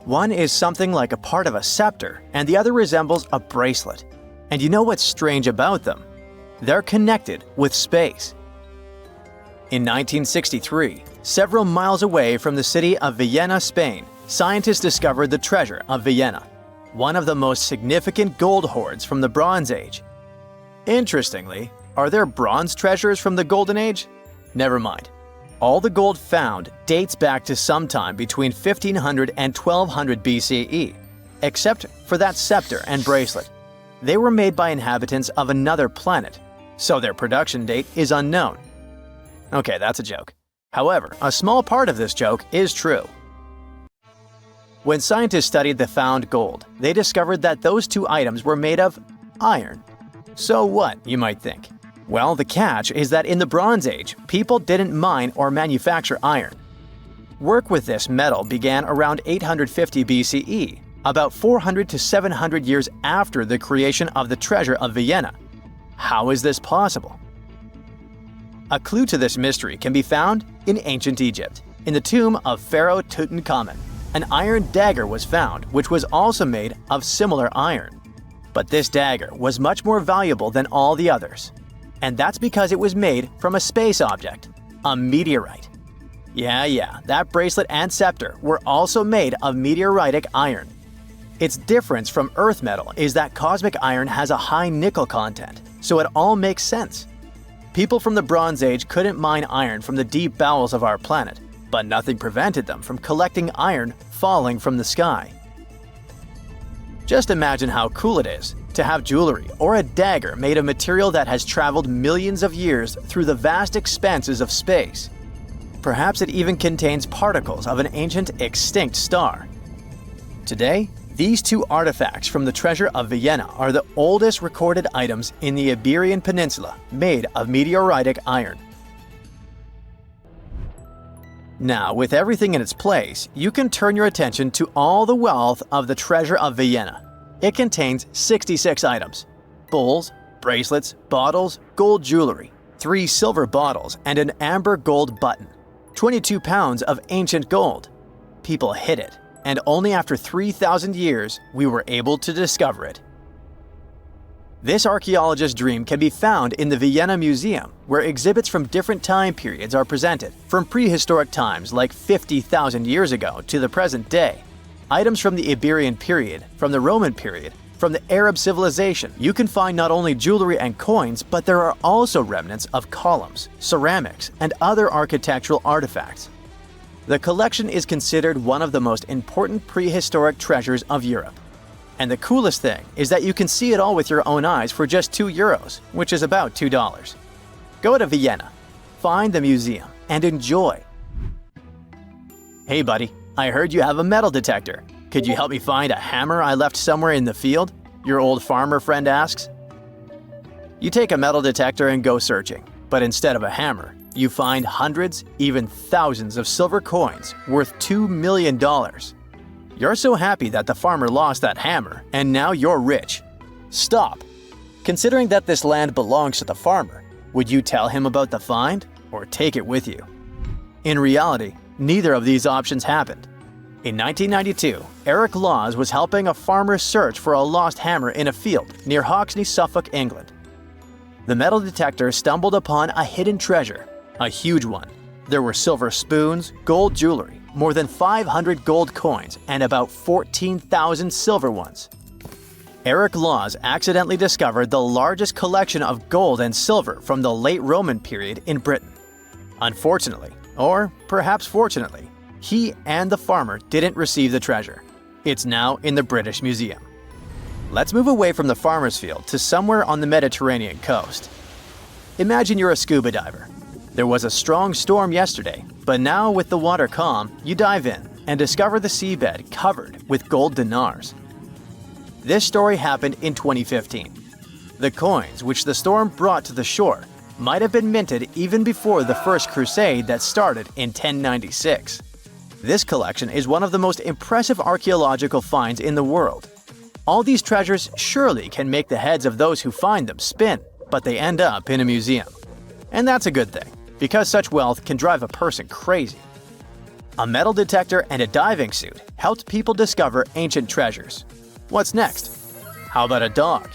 One is something like a part of a scepter, and the other resembles a bracelet. And you know what's strange about them? They're connected with space. In 1963, several miles away from the city of Villena, Spain, scientists discovered the treasure of Vienna, one of the most significant gold hoards from the Bronze Age. Interestingly, are there bronze treasures from the Golden Age? Never mind. All the gold found dates back to sometime between 1500 and 1200 BCE, except for that scepter and bracelet. They were made by inhabitants of another planet, so their production date is unknown. Okay, that's a joke. However, a small part of this joke is true. When scientists studied the found gold, they discovered that those two items were made of iron. So what, you might think? Well, the catch is that in the Bronze Age, people didn't mine or manufacture iron. Work with this metal began around 850 BCE, about 400 to 700 years after the creation of the treasure of Vienna. How is this possible? A clue to this mystery can be found in ancient Egypt. In the tomb of Pharaoh Tutankhamun, an iron dagger was found, which was also made of similar iron. But this dagger was much more valuable than all the others. And that's because it was made from a space object, a meteorite. Yeah, that bracelet and scepter were also made of meteoritic iron. Its difference from Earth metal is that cosmic iron has a high nickel content, so it all makes sense. People from the Bronze Age couldn't mine iron from the deep bowels of our planet, but nothing prevented them from collecting iron falling from the sky. Just imagine how cool it is to have jewelry or a dagger made of material that has traveled millions of years through the vast expanses of space. Perhaps it even contains particles of an ancient extinct star. Today, these two artifacts from the treasure of Vienna are the oldest recorded items in the Iberian Peninsula made of meteoritic iron. Now, with everything in its place, you can turn your attention to all the wealth of the treasure of Vienna. It contains 66 items: bowls, bracelets, bottles, gold jewelry, 3 silver bottles, and an amber gold button. 22 pounds of ancient gold. People hid it, and only after 3,000 years we were able to discover it. This archaeologist's dream can be found in the Vienna Museum, where exhibits from different time periods are presented, from prehistoric times like 50,000 years ago to the present day. Items from the Iberian period, from the Roman period, from the Arab civilization. You can find not only jewelry and coins, but there are also remnants of columns, ceramics, and other architectural artifacts. The collection is considered one of the most important prehistoric treasures of Europe. And the coolest thing is that you can see it all with your own eyes for just €2, which is about $2. Go to Vienna, find the museum, and enjoy. Hey buddy, I heard you have a metal detector. Could you help me find a hammer I left somewhere in the field? Your old farmer friend asks. You take a metal detector and go searching, but instead of a hammer, you find hundreds, even thousands of silver coins worth $2 million. You're so happy that the farmer lost that hammer, and now you're rich. Stop! Considering that this land belongs to the farmer, would you tell him about the find or take it with you? In reality, neither of these options happened. In 1992, Eric Laws was helping a farmer search for a lost hammer in a field near Hoxne, Suffolk, England. The metal detector stumbled upon a hidden treasure, a huge one. There were silver spoons, gold jewelry, more than 500 gold coins, and about 14,000 silver ones. Eric Laws accidentally discovered the largest collection of gold and silver from the late Roman period in Britain. Unfortunately, or perhaps fortunately, he and the farmer didn't receive the treasure. It's now in the British Museum. Let's move away from the farmer's field to somewhere on the Mediterranean coast. Imagine you're a scuba diver. There was a strong storm yesterday, but now with the water calm, you dive in and discover the seabed covered with gold dinars. This story happened in 2015. The coins which the storm brought to the shore might have been minted even before the First Crusade that started in 1096. This collection is one of the most impressive archaeological finds in the world. All these treasures surely can make the heads of those who find them spin, but they end up in a museum. And that's a good thing, because such wealth can drive a person crazy. A metal detector and a diving suit helped people discover ancient treasures. What's next? How about a dog?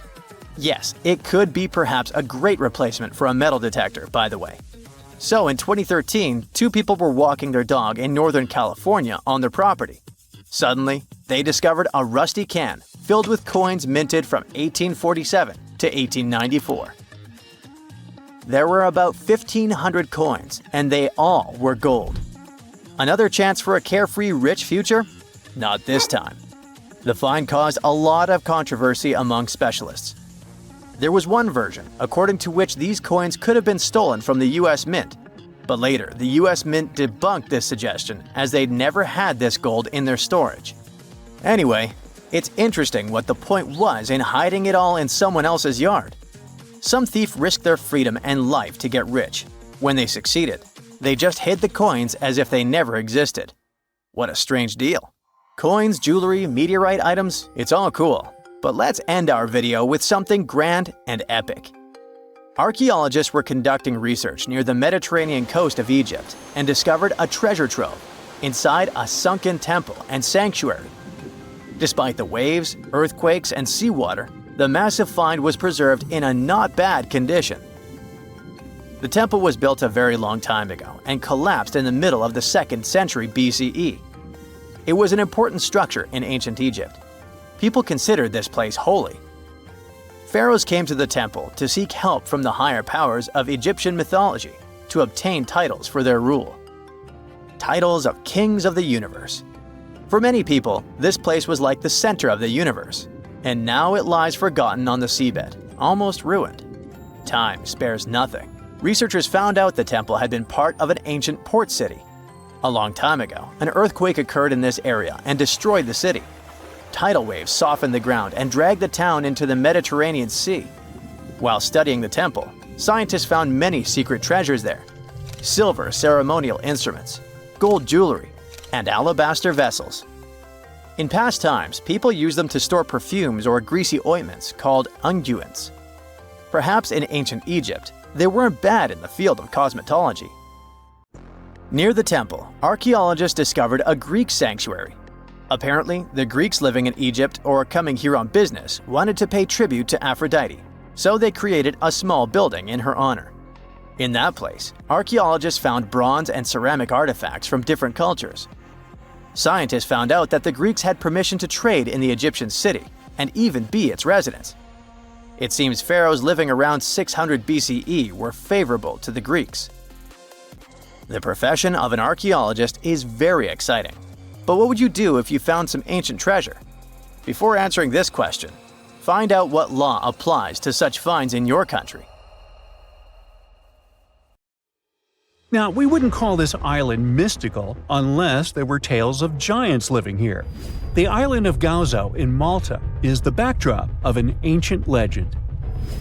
Yes, it could be perhaps a great replacement for a metal detector, by the way. So in 2013, 2 people were walking their dog in Northern California on their property. Suddenly, they discovered a rusty can filled with coins minted from 1847 to 1894. There were about 1,500 coins, and they all were gold. Another chance for a carefree, rich future? Not this time. The find caused a lot of controversy among specialists. There was one version, according to which these coins could have been stolen from the US Mint, but later the US Mint debunked this suggestion as they'd never had this gold in their storage. Anyway, it's interesting what the point was in hiding it all in someone else's yard. Some thief risked their freedom and life to get rich. When they succeeded, they just hid the coins as if they never existed. What a strange deal. Coins, jewelry, meteorite items, it's all cool. But let's end our video with something grand and epic. Archaeologists were conducting research near the Mediterranean coast of Egypt and discovered a treasure trove inside a sunken temple and sanctuary. Despite the waves, earthquakes, and seawater, the massive find was preserved in a not bad condition. The temple was built a very long time ago and collapsed in the middle of the 2nd century BCE. It was an important structure in ancient Egypt. People considered this place holy. Pharaohs came to the temple to seek help from the higher powers of Egyptian mythology to obtain titles for their rule. Titles of kings of the universe. For many people, this place was like the center of the universe, and now it lies forgotten on the seabed, almost ruined. Time spares nothing. Researchers found out the temple had been part of an ancient port city. A long time ago, an earthquake occurred in this area and destroyed the city. Tidal waves softened the ground and dragged the town into the Mediterranean Sea. While studying the temple, scientists found many secret treasures there: silver ceremonial instruments, gold jewelry, and alabaster vessels. In past times, people used them to store perfumes or greasy ointments called unguents. Perhaps in ancient Egypt, they weren't bad in the field of cosmetology. Near the temple, archaeologists discovered a Greek sanctuary. Apparently, the Greeks living in Egypt or coming here on business wanted to pay tribute to Aphrodite, so they created a small building in her honor. In that place, archaeologists found bronze and ceramic artifacts from different cultures. Scientists found out that the Greeks had permission to trade in the Egyptian city and even be its residents. It seems pharaohs living around 600 BCE were favorable to the Greeks. The profession of an archaeologist is very exciting. But what would you do if you found some ancient treasure? Before answering this question, find out what law applies to such finds in your country. Now, we wouldn't call this island mystical unless there were tales of giants living here. The island of Gozo in Malta is the backdrop of an ancient legend.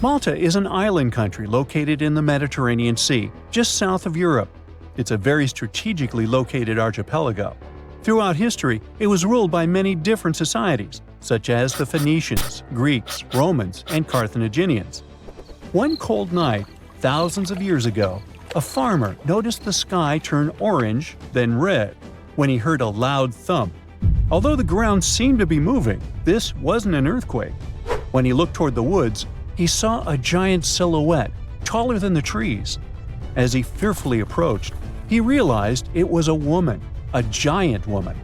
Malta is an island country located in the Mediterranean Sea, just south of Europe. It's a very strategically located archipelago. Throughout history, it was ruled by many different societies, such as the Phoenicians, Greeks, Romans, and Carthaginians. One cold night, thousands of years ago, a farmer noticed the sky turn orange, then red, when he heard a loud thump. Although the ground seemed to be moving, this wasn't an earthquake. When he looked toward the woods, he saw a giant silhouette, taller than the trees. As he fearfully approached, he realized it was a woman. A giant woman.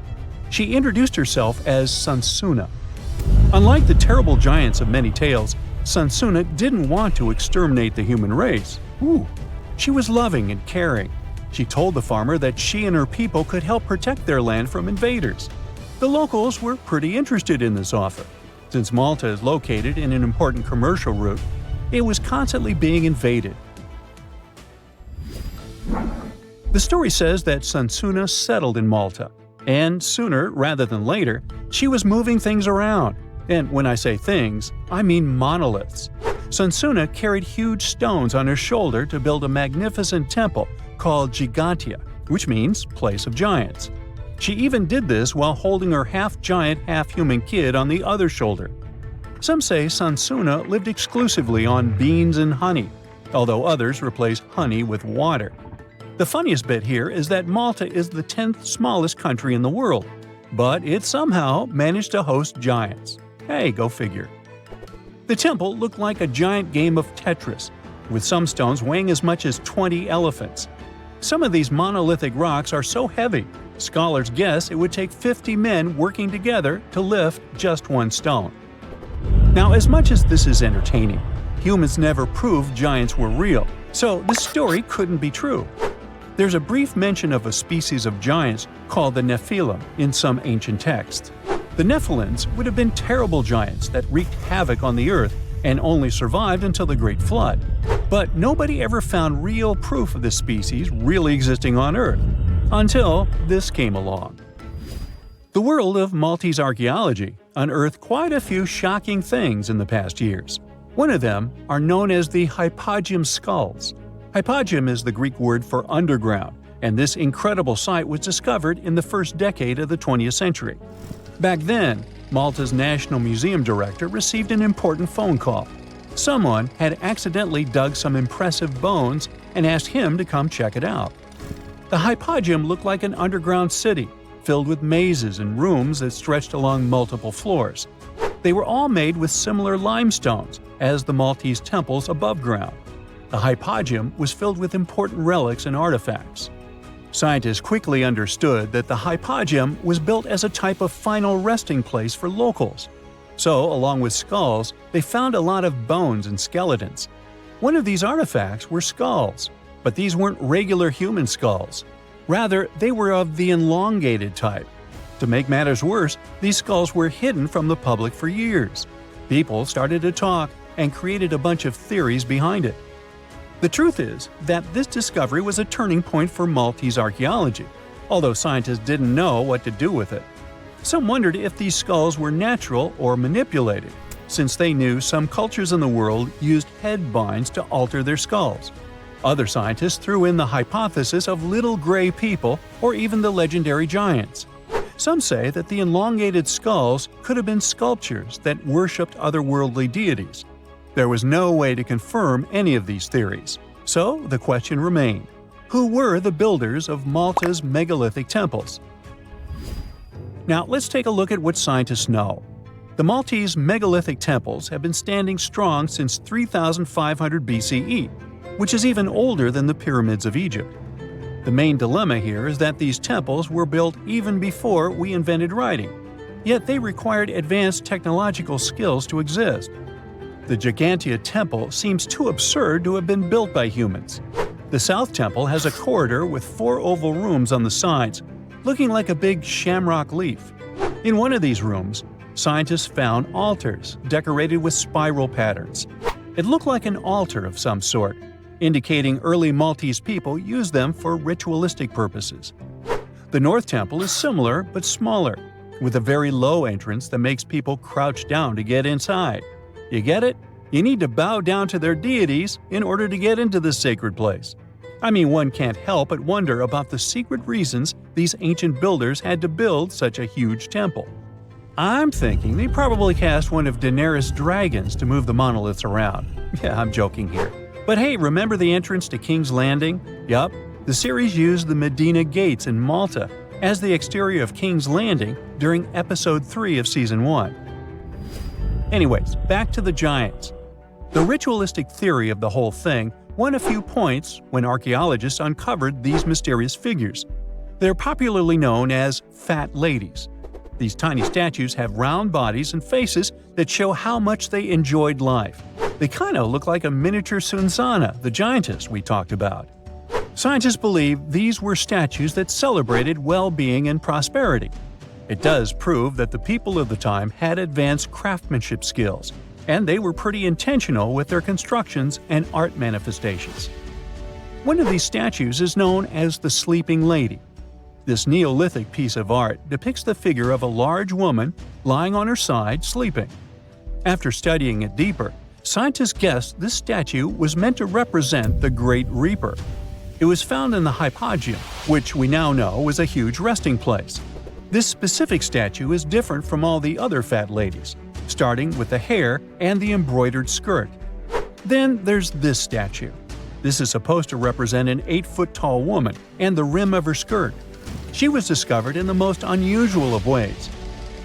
She introduced herself as Sansuna. Unlike the terrible giants of many tales, Sansuna didn't want to exterminate the human race. She was loving and caring. She told the farmer that she and her people could help protect their land from invaders. The locals were pretty interested in this offer. Since Malta is located in an important commercial route, it was constantly being invaded. The story says that Sansuna settled in Malta, and sooner rather than later, she was moving things around. And when I say things, I mean monoliths. Sansuna carried huge stones on her shoulder to build a magnificent temple called Gigantia, which means place of giants. She even did this while holding her half-giant, half-human kid on the other shoulder. Some say Sansuna lived exclusively on beans and honey, although others replace honey with water. The funniest bit here is that Malta is the 10th smallest country in the world, but it somehow managed to host giants. Hey, go figure. The temple looked like a giant game of Tetris, with some stones weighing as much as 20 elephants. Some of these monolithic rocks are so heavy, Scholars guess it would take 50 men working together to lift just one stone. Now, as much as this is entertaining, humans never proved giants were real, so this story couldn't be true. There's a brief mention of a species of giants called the Nephilim in some ancient texts. The Nephilims would have been terrible giants that wreaked havoc on the earth and only survived until the Great Flood. But nobody ever found real proof of this species really existing on Earth, until this came along. The world of Maltese archaeology unearthed quite a few shocking things in the past years. One of them are known as the hypogeum skulls. Hypogeum is the Greek word for underground, and this incredible site was discovered in the first decade of the 20th century. Back then, Malta's National Museum director received an important phone call. Someone had accidentally dug some impressive bones and asked him to come check it out. The hypogeum looked like an underground city, filled with mazes and rooms that stretched along multiple floors. They were all made with similar limestones as the Maltese temples above ground. The hypogeum was filled with important relics and artifacts. Scientists quickly understood that the hypogeum was built as a type of final resting place for locals. So, along with skulls, they found a lot of bones and skeletons. One of these artifacts were skulls, but these weren't regular human skulls. Rather, they were of the elongated type. To make matters worse, these skulls were hidden from the public for years. People started to talk and created a bunch of theories behind it. The truth is that this discovery was a turning point for Maltese archaeology, although scientists didn't know what to do with it. Some wondered if these skulls were natural or manipulated, since they knew some cultures in the world used head binds to alter their skulls. Other scientists threw in the hypothesis of little gray people or even the legendary giants. Some say that the elongated skulls could have been sculptures that worshipped otherworldly deities. There was no way to confirm any of these theories, so the question remained: who were the builders of Malta's megalithic temples? Now let's take a look at what scientists know. The Maltese megalithic temples have been standing strong since 3500 BCE, which is even older than the pyramids of Egypt. The main dilemma here is that these temples were built even before we invented writing, yet they required advanced technological skills to exist. The Gigantea Temple seems too absurd to have been built by humans. The South Temple has a corridor with 4 oval rooms on the sides, looking like a big shamrock leaf. In one of these rooms, scientists found altars decorated with spiral patterns. It looked like an altar of some sort, indicating early Maltese people used them for ritualistic purposes. The North Temple is similar but smaller, with a very low entrance that makes people crouch down to get inside. You get it? You need to bow down to their deities in order to get into this sacred place. I mean, one can't help but wonder about the secret reasons these ancient builders had to build such a huge temple. I'm thinking they probably cast one of Daenerys' dragons to move the monoliths around. Yeah, I'm joking here. But hey, remember the entrance to King's Landing? Yup, the series used the Medina Gates in Malta as the exterior of King's Landing during Episode 3 of Season 1. Anyways, back to the giants. The ritualistic theory of the whole thing won a few points when archaeologists uncovered these mysterious figures. They're popularly known as fat ladies. These tiny statues have round bodies and faces that show how much they enjoyed life. They kind of look like a miniature Sunsana, the giantess we talked about. Scientists believe these were statues that celebrated well-being and prosperity. It does prove that the people of the time had advanced craftsmanship skills, and they were pretty intentional with their constructions and art manifestations. One of these statues is known as the Sleeping Lady. This Neolithic piece of art depicts the figure of a large woman lying on her side sleeping. After studying it deeper, scientists guessed this statue was meant to represent the Great Reaper. It was found in the hypogeum, which we now know was a huge resting place. This specific statue is different from all the other fat ladies, starting with the hair and the embroidered skirt. Then there's this statue. This is supposed to represent an 8-foot-tall woman and the rim of her skirt. She was discovered in the most unusual of ways.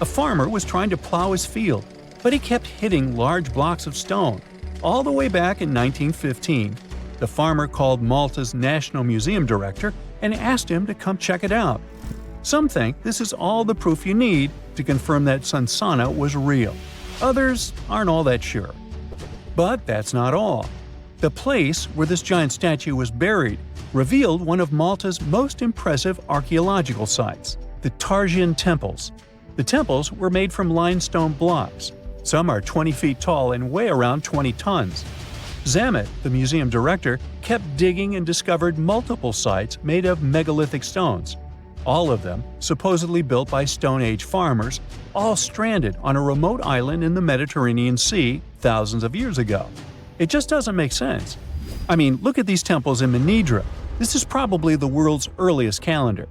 A farmer was trying to plow his field, but he kept hitting large blocks of stone. All the way back in 1915, the farmer called Malta's National Museum director and asked him to come check it out. Some think this is all the proof you need to confirm that Sunsana was real. Others aren't all that sure. But that's not all. The place where this giant statue was buried revealed one of Malta's most impressive archaeological sites, the Tarsian temples. The temples were made from limestone blocks. Some are 20 feet tall and weigh around 20 tons. Zamet, the museum director, kept digging and discovered multiple sites made of megalithic stones. All of them supposedly built by Stone Age farmers, all stranded on a remote island in the Mediterranean Sea thousands of years ago. It just doesn't make sense. I mean, look at these temples in Manidra. This is probably the world's earliest calendar.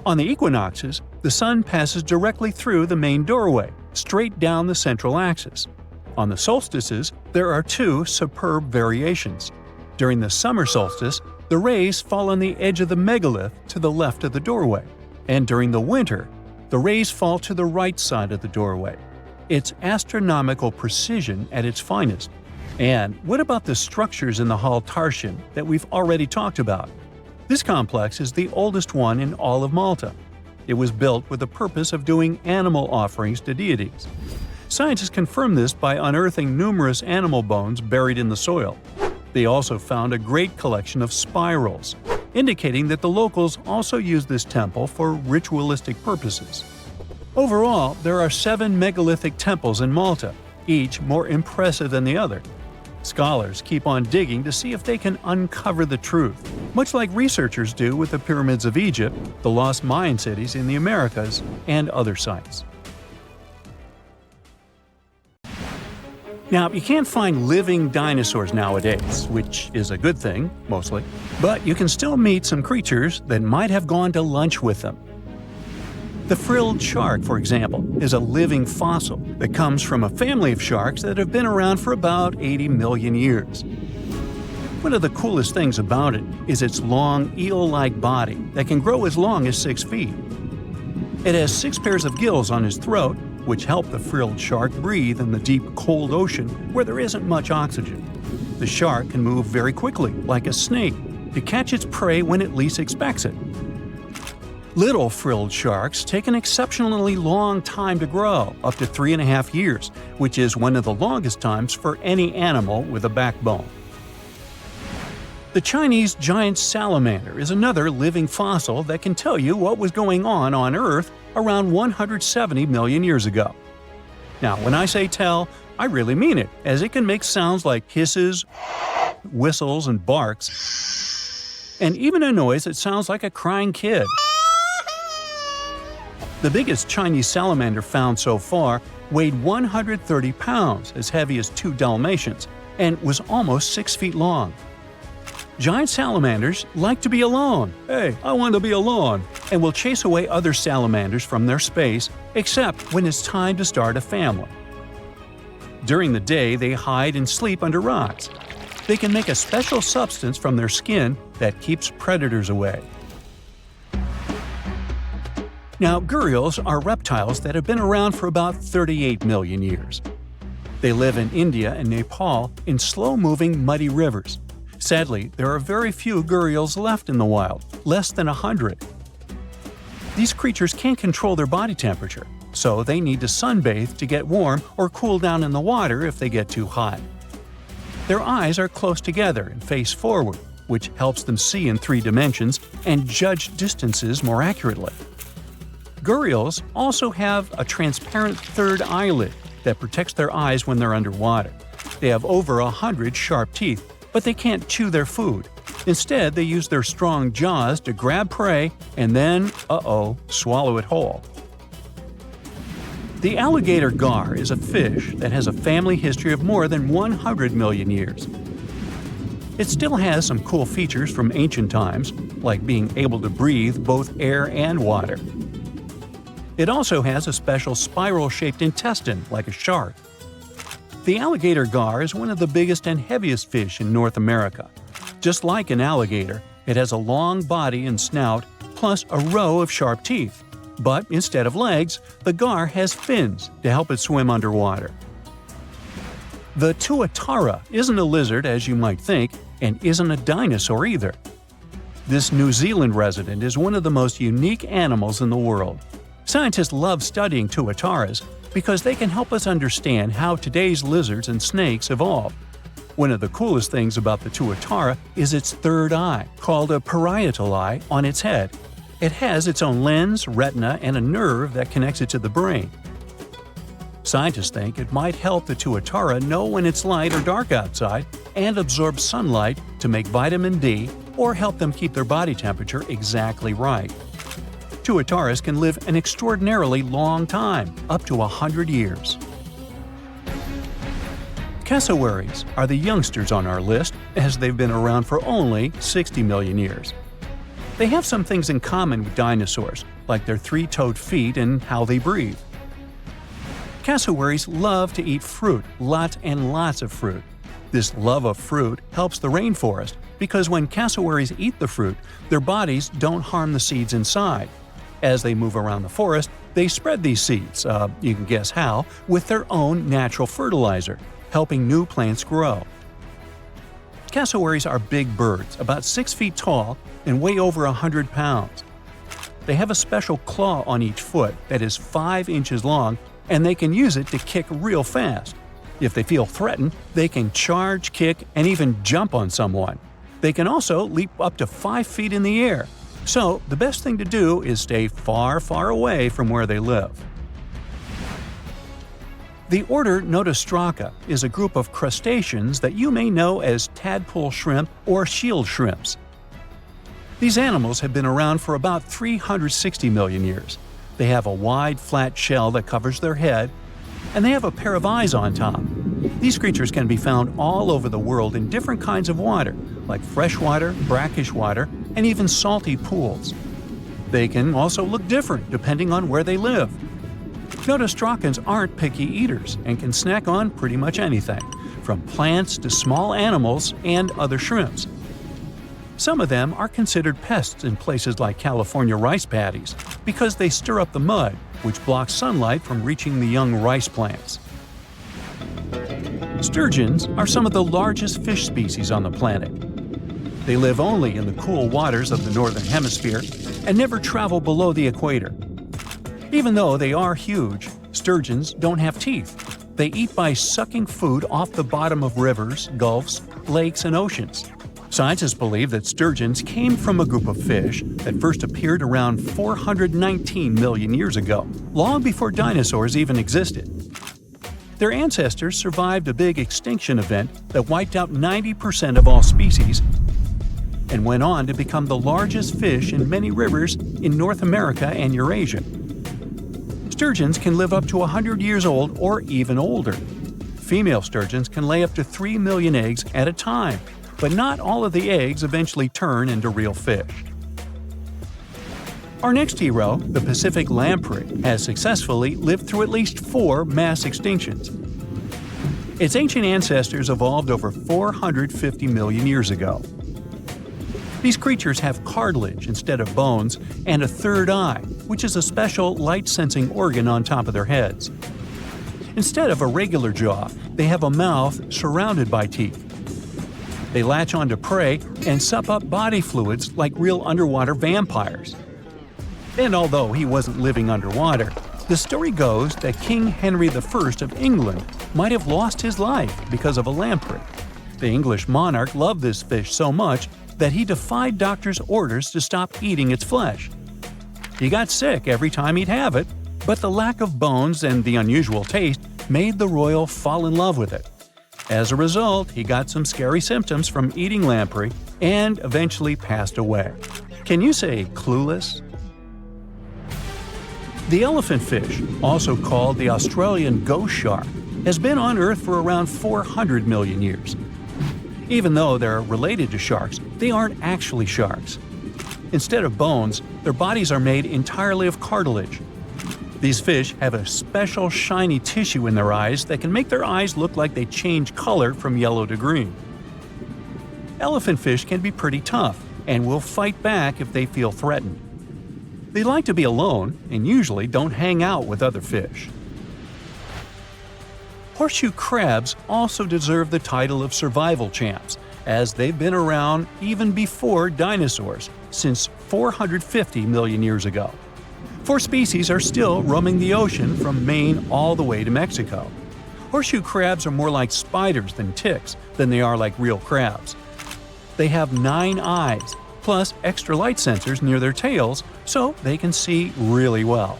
On the equinoxes, the sun passes directly through the main doorway, straight down the central axis. On the solstices, there are two superb variations. During the summer solstice, the rays fall on the edge of the megalith to the left of the doorway, and during the winter, the rays fall to the right side of the doorway. It's astronomical precision at its finest. And what about the structures in the Hall Tarsian that we've already talked about? This complex is the oldest one in all of Malta. It was built with the purpose of doing animal offerings to deities. Scientists confirmed this by unearthing numerous animal bones buried in the soil. They also found a great collection of spirals, indicating that the locals also used this temple for ritualistic purposes. Overall, there are 7 megalithic temples in Malta, each more impressive than the other. Scholars keep on digging to see if they can uncover the truth, much like researchers do with the pyramids of Egypt, the lost Mayan cities in the Americas, and other sites. Now, you can't find living dinosaurs nowadays, which is a good thing, mostly, but you can still meet some creatures that might have gone to lunch with them. The frilled shark, for example, is a living fossil that comes from a family of sharks that have been around for about 80 million years. One of the coolest things about it is its long, eel-like body that can grow as long as 6 feet. It has 6 pairs of gills on its throat, which help the frilled shark breathe in the deep, cold ocean where there isn't much oxygen. The shark can move very quickly, like a snake, to catch its prey when it least expects it. Little frilled sharks take an exceptionally long time to grow, up to 3.5 years, which is one of the longest times for any animal with a backbone. The Chinese giant salamander is another living fossil that can tell you what was going on Earth around 170 million years ago. Now, when I say tell, I really mean it, as it can make sounds like hisses, whistles, and barks, and even a noise that sounds like a crying kid. The biggest Chinese salamander found so far weighed 130 pounds, as heavy as 2 Dalmatians, and was almost 6 feet long. Giant salamanders like to be alone. Hey, I want to be alone. And will chase away other salamanders from their space, except when it's time to start a family. During the day, they hide and sleep under rocks. They can make a special substance from their skin that keeps predators away. Now, gharials are reptiles that have been around for about 38 million years. They live in India and Nepal in slow-moving, muddy rivers. Sadly, there are very few gharials left in the wild, less than 100. These creatures can't control their body temperature, so they need to sunbathe to get warm or cool down in the water if they get too hot. Their eyes are close together and face forward, which helps them see in 3 dimensions and judge distances more accurately. Gharials also have a transparent third eyelid that protects their eyes when they're underwater. They have over 100 sharp teeth, but they can't chew their food. Instead, they use their strong jaws to grab prey and then, swallow it whole. The alligator gar is a fish that has a family history of more than 100 million years. It still has some cool features from ancient times, like being able to breathe both air and water. It also has a special spiral-shaped intestine, like a shark. The alligator gar is one of the biggest and heaviest fish in North America. Just like an alligator, it has a long body and snout, plus a row of sharp teeth. But instead of legs, the gar has fins to help it swim underwater. The tuatara isn't a lizard as you might think, and isn't a dinosaur either. This New Zealand resident is one of the most unique animals in the world. Scientists love studying tuataras because they can help us understand how today's lizards and snakes evolved. One of the coolest things about the tuatara is its third eye, called a parietal eye, on its head. It has its own lens, retina, and a nerve that connects it to the brain. Scientists think it might help the tuatara know when it's light or dark outside and absorb sunlight to make vitamin D or help them keep their body temperature exactly right. Tuataras can live an extraordinarily long time, up to 100 years. Cassowaries are the youngsters on our list, as they've been around for only 60 million years. They have some things in common with dinosaurs, like their three-toed feet and how they breathe. Cassowaries love to eat fruit, lots and lots of fruit. This love of fruit helps the rainforest because when cassowaries eat the fruit, their bodies don't harm the seeds inside. As they move around the forest, they spread these seeds, you can guess how, with their own natural fertilizer, helping new plants grow. Cassowaries are big birds, about 6 feet tall and weigh over 100 pounds. They have a special claw on each foot that is 5 inches long, and they can use it to kick real fast. If they feel threatened, they can charge, kick, and even jump on someone. They can also leap up to 5 feet in the air. So, the best thing to do is stay far, far away from where they live. The order Notostraca is a group of crustaceans that you may know as tadpole shrimp or shield shrimps. These animals have been around for about 360 million years. They have a wide, flat shell that covers their head, and they have a pair of eyes on top. These creatures can be found all over the world in different kinds of water, like freshwater, brackish water, and even salty pools. They can also look different depending on where they live. Notostracans aren't picky eaters and can snack on pretty much anything, from plants to small animals and other shrimps. Some of them are considered pests in places like California rice paddies because they stir up the mud, which blocks sunlight from reaching the young rice plants. Sturgeons are some of the largest fish species on the planet. They live only in the cool waters of the northern hemisphere and never travel below the equator. Even though they are huge, sturgeons don't have teeth. They eat by sucking food off the bottom of rivers, gulfs, lakes, and oceans. Scientists believe that sturgeons came from a group of fish that first appeared around 419 million years ago, long before dinosaurs even existed. Their ancestors survived a big extinction event that wiped out 90% of all species and went on to become the largest fish in many rivers in North America and Eurasia. Sturgeons can live up to 100 years old or even older. Female sturgeons can lay up to 3 million eggs at a time, but not all of the eggs eventually turn into real fish. Our next hero, the Pacific lamprey, has successfully lived through at least 4 mass extinctions. Its ancient ancestors evolved over 450 million years ago. These creatures have cartilage instead of bones and a third eye, which is a special light-sensing organ on top of their heads. Instead of a regular jaw, they have a mouth surrounded by teeth. They latch onto prey and sup up body fluids like real underwater vampires. And although he wasn't living underwater, the story goes that King Henry I of England might have lost his life because of a lamprey. The English monarch loved this fish so much that he defied doctors' orders to stop eating its flesh. He got sick every time he'd have it, but the lack of bones and the unusual taste made the royal fall in love with it. As a result, he got some scary symptoms from eating lamprey and eventually passed away. Can you say clueless? The elephant fish, also called the Australian ghost shark, has been on Earth for around 400 million years. Even though they're related to sharks, they aren't actually sharks. Instead of bones, their bodies are made entirely of cartilage. These fish have a special shiny tissue in their eyes that can make their eyes look like they change color from yellow to green. Elephant fish can be pretty tough and will fight back if they feel threatened. They like to be alone and usually don't hang out with other fish. Horseshoe crabs also deserve the title of survival champs as they've been around even before dinosaurs, since 450 million years ago. 4 species are still roaming the ocean from Maine all the way to Mexico. Horseshoe crabs are more like spiders than ticks than they are like real crabs. They have 9 eyes, plus extra light sensors near their tails so they can see really well.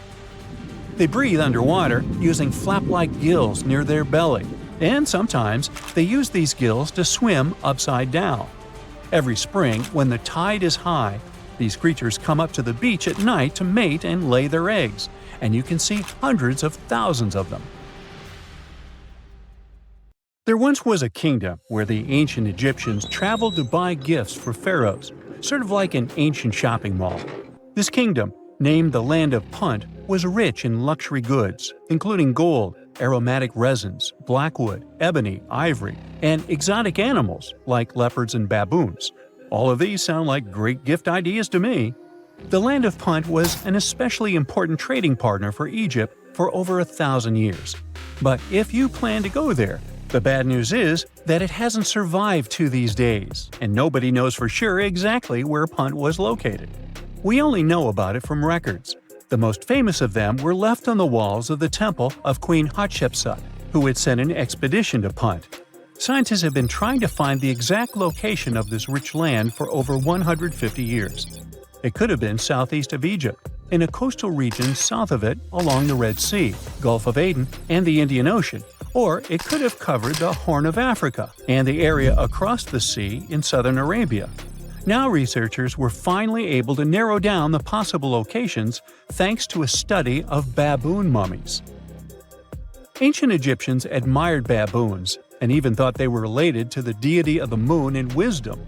They breathe underwater using flap-like gills near their belly, and sometimes they use these gills to swim upside down. Every spring, when the tide is high, these creatures come up to the beach at night to mate and lay their eggs, and you can see hundreds of thousands of them. There once was a kingdom where the ancient Egyptians traveled to buy gifts for pharaohs, sort of like an ancient shopping mall. This kingdom, named the Land of Punt, was rich in luxury goods, including gold, aromatic resins, blackwood, ebony, ivory, and exotic animals like leopards and baboons. All of these sound like great gift ideas to me. The Land of Punt was an especially important trading partner for Egypt for over 1,000 years. But if you plan to go there, the bad news is that it hasn't survived to these days, and nobody knows for sure exactly where Punt was located. We only know about it from records. The most famous of them were left on the walls of the temple of Queen Hatshepsut, who had sent an expedition to Punt. Scientists have been trying to find the exact location of this rich land for over 150 years. It could have been southeast of Egypt, in a coastal region south of it along the Red Sea, Gulf of Aden, and the Indian Ocean, or it could have covered the Horn of Africa and the area across the sea in southern Arabia. Now researchers were finally able to narrow down the possible locations thanks to a study of baboon mummies. Ancient Egyptians admired baboons and even thought they were related to the deity of the moon and wisdom.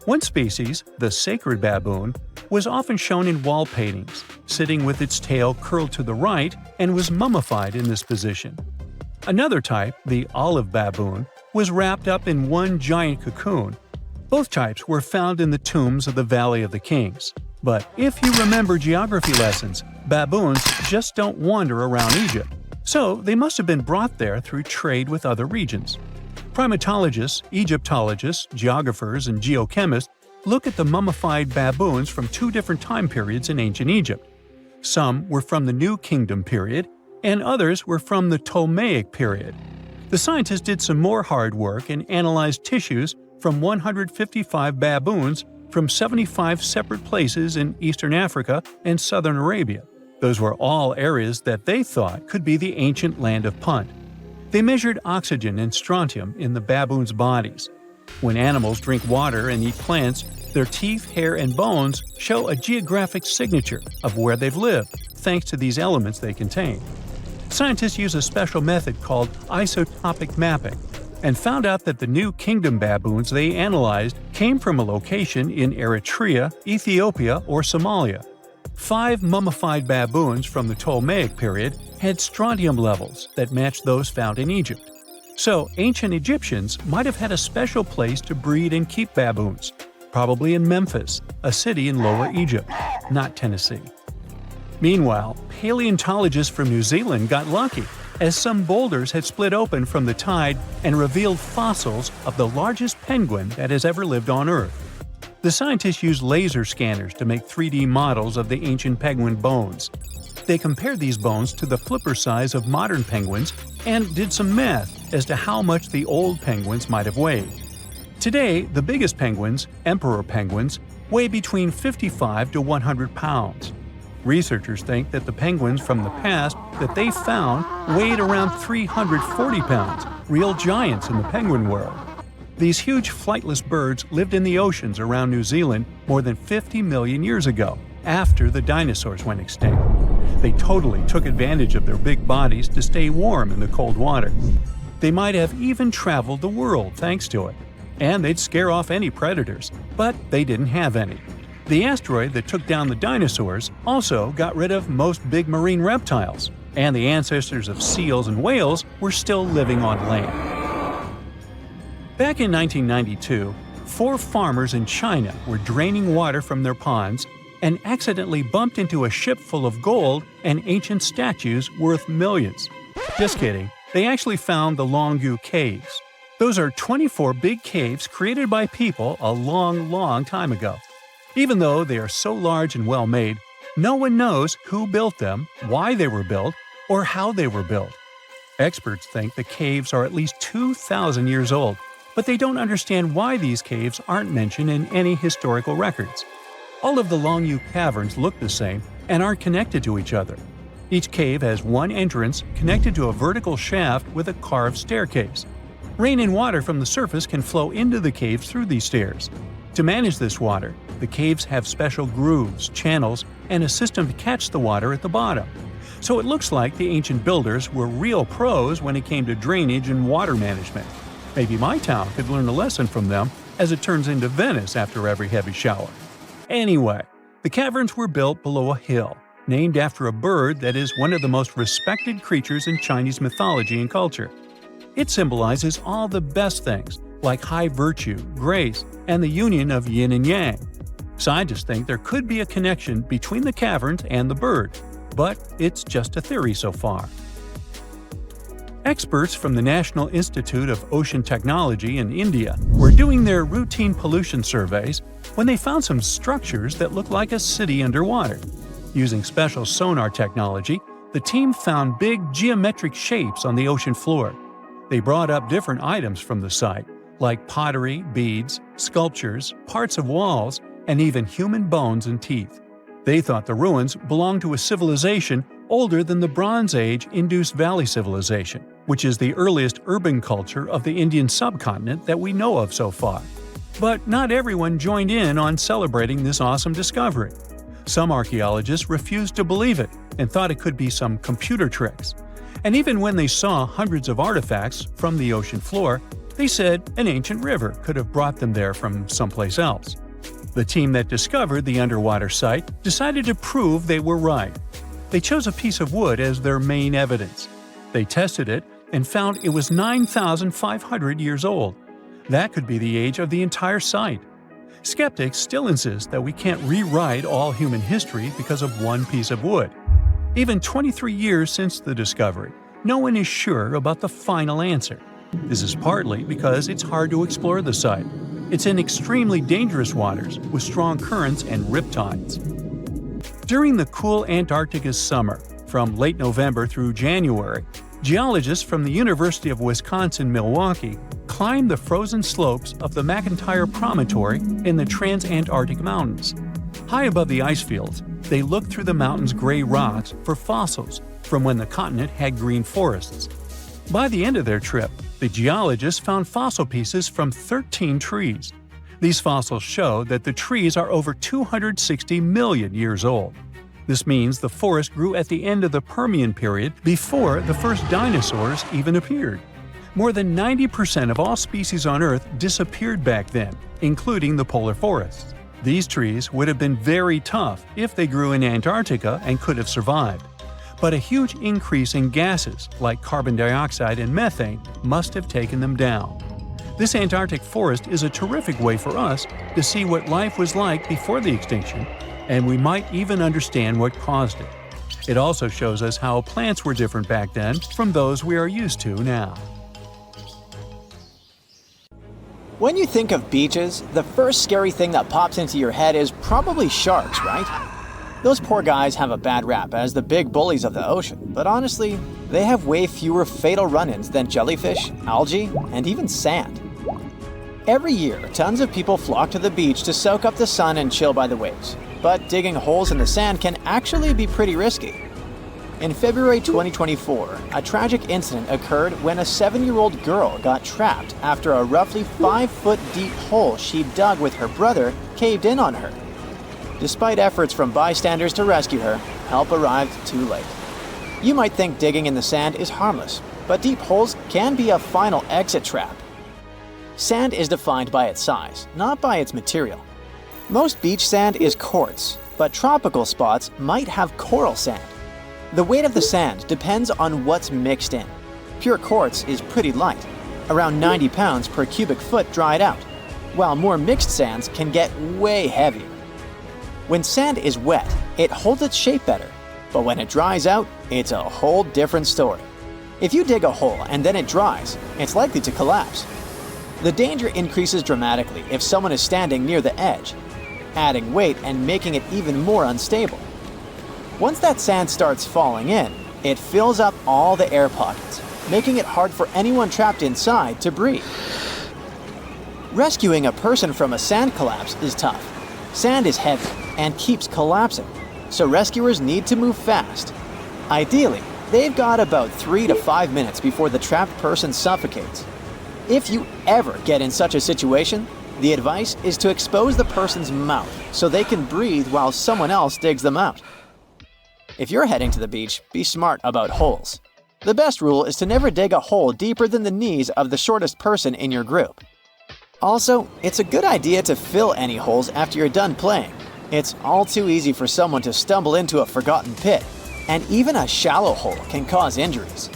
One species, the sacred baboon, was often shown in wall paintings, sitting with its tail curled to the right, and was mummified in this position. Another type, the olive baboon, was wrapped up in one giant cocoon. Both types were found in the tombs of the Valley of the Kings. But if you remember geography lessons, baboons just don't wander around Egypt, so they must have been brought there through trade with other regions. Primatologists, Egyptologists, geographers, and geochemists look at the mummified baboons from 2 different time periods in ancient Egypt. Some were from the New Kingdom period, and others were from the Ptolemaic period. The scientists did some more hard work and analyzed tissues from 155 baboons from 75 separate places in eastern Africa and southern Arabia. Those were all areas that they thought could be the ancient Land of Punt. They measured oxygen and strontium in the baboons' bodies. When animals drink water and eat plants, their teeth, hair, and bones show a geographic signature of where they've lived, thanks to these elements they contain. Scientists use a special method called isotopic mapping and found out that the New Kingdom baboons they analyzed came from a location in Eritrea, Ethiopia, or Somalia. 5 mummified baboons from the Ptolemaic period had strontium levels that matched those found in Egypt. So ancient Egyptians might have had a special place to breed and keep baboons, probably in Memphis, a city in Lower Egypt, not Tennessee. Meanwhile, paleontologists from New Zealand got lucky, as some boulders had split open from the tide and revealed fossils of the largest penguin that has ever lived on Earth. The scientists used laser scanners to make 3D models of the ancient penguin bones. They compared these bones to the flipper size of modern penguins and did some math as to how much the old penguins might have weighed. Today, the biggest penguins, emperor penguins, weigh between 55 to 100 pounds. Researchers think that the penguins from the past that they found weighed around 340 pounds, real giants in the penguin world. These huge flightless birds lived in the oceans around New Zealand more than 50 million years ago, after the dinosaurs went extinct. They totally took advantage of their big bodies to stay warm in the cold water. They might have even traveled the world thanks to it. And they'd scare off any predators, but they didn't have any. The asteroid that took down the dinosaurs also got rid of most big marine reptiles, and the ancestors of seals and whales were still living on land. Back in 1992, 4 farmers in China were draining water from their ponds and accidentally bumped into a ship full of gold and ancient statues worth millions. Just kidding, they actually found the Longgu Caves. Those are 24 big caves created by people a long time ago. Even though they are so large and well-made, no one knows who built them, why they were built, or how they were built. Experts think the caves are at least 2,000 years old, but they don't understand why these caves aren't mentioned in any historical records. All of the Longyou caverns look the same and aren't connected to each other. Each cave has one entrance connected to a vertical shaft with a carved staircase. Rain and water from the surface can flow into the caves through these stairs. To manage this water, the caves have special grooves, channels, and a system to catch the water at the bottom. So it looks like the ancient builders were real pros when it came to drainage and water management. Maybe my town could learn a lesson from them, as it turns into Venice after every heavy shower. Anyway, the caverns were built below a hill, named after a bird that is one of the most respected creatures in Chinese mythology and culture. It symbolizes all the best things, like high virtue, grace, and the union of yin and yang. Scientists think there could be a connection between the caverns and the bird, but it's just a theory so far. Experts from the National Institute of Ocean Technology in India were doing their routine pollution surveys when they found some structures that looked like a city underwater. Using special sonar technology, the team found big geometric shapes on the ocean floor. They brought up different items from the site, like pottery, beads, sculptures, parts of walls, and even human bones and teeth. They thought the ruins belonged to a civilization older than the Bronze Age Indus Valley Civilization, which is the earliest urban culture of the Indian subcontinent that we know of so far. But not everyone joined in on celebrating this awesome discovery. Some archaeologists refused to believe it and thought it could be some computer tricks. And even when they saw hundreds of artifacts from the ocean floor, they said an ancient river could have brought them there from someplace else. The team that discovered the underwater site decided to prove they were right. They chose a piece of wood as their main evidence. They tested it and found it was 9,500 years old. That could be the age of the entire site. Skeptics still insist that we can't rewrite all human history because of one piece of wood. Even 23 years since the discovery, no one is sure about the final answer. This is partly because it's hard to explore the site. It's in extremely dangerous waters with strong currents and riptides. During the cool Antarctica's summer, from late November through January, geologists from the University of Wisconsin-Milwaukee climb the frozen slopes of the McIntyre Promontory in the Transantarctic Mountains. High above the ice fields, they look through the mountain's gray rocks for fossils from when the continent had green forests. By the end of their trip, the geologists found fossil pieces from 13 trees. These fossils show that the trees are over 260 million years old. This means the forest grew at the end of the Permian period before the first dinosaurs even appeared. More than 90% of all species on Earth disappeared back then, including the polar forests. These trees would have been very tough if they grew in Antarctica and could have survived. But a huge increase in gases like carbon dioxide and methane must have taken them down. This Antarctic forest is a terrific way for us to see what life was like before the extinction, and we might even understand what caused it. It also shows us how plants were different back then from those we are used to now. When you think of beaches, the first scary thing that pops into your head is probably sharks, right? Those poor guys have a bad rap as the big bullies of the ocean, but honestly, they have way fewer fatal run-ins than jellyfish, algae, and even sand. Every year, tons of people flock to the beach to soak up the sun and chill by the waves, but digging holes in the sand can actually be pretty risky. In February 2024, a tragic incident occurred when a 7-year-old girl got trapped after a roughly 5-foot deep hole she dug with her brother caved in on her. Despite efforts from bystanders to rescue her, help arrived too late. You might think digging in the sand is harmless, but deep holes can be a final exit trap. Sand is defined by its size, not by its material. Most beach sand is quartz, but tropical spots might have coral sand. The weight of the sand depends on what's mixed in. Pure quartz is pretty light, around 90 pounds per cubic foot dried out, while more mixed sands can get way heavier. When sand is wet, it holds its shape better, but when it dries out, it's a whole different story. If you dig a hole and then it dries, it's likely to collapse. The danger increases dramatically if someone is standing near the edge, adding weight and making it even more unstable. Once that sand starts falling in, it fills up all the air pockets, making it hard for anyone trapped inside to breathe. Rescuing a person from a sand collapse is tough. Sand is heavy and keeps collapsing, so rescuers need to move fast. Ideally, they've got about 3 to 5 minutes before the trapped person suffocates. If you ever get in such a situation, the advice is to expose the person's mouth so they can breathe while someone else digs them out. If you're heading to the beach, be smart about holes. The best rule is to never dig a hole deeper than the knees of the shortest person in your group. Also, it's a good idea to fill any holes after you're done playing. It's all too easy for someone to stumble into a forgotten pit, and even a shallow hole can cause injuries.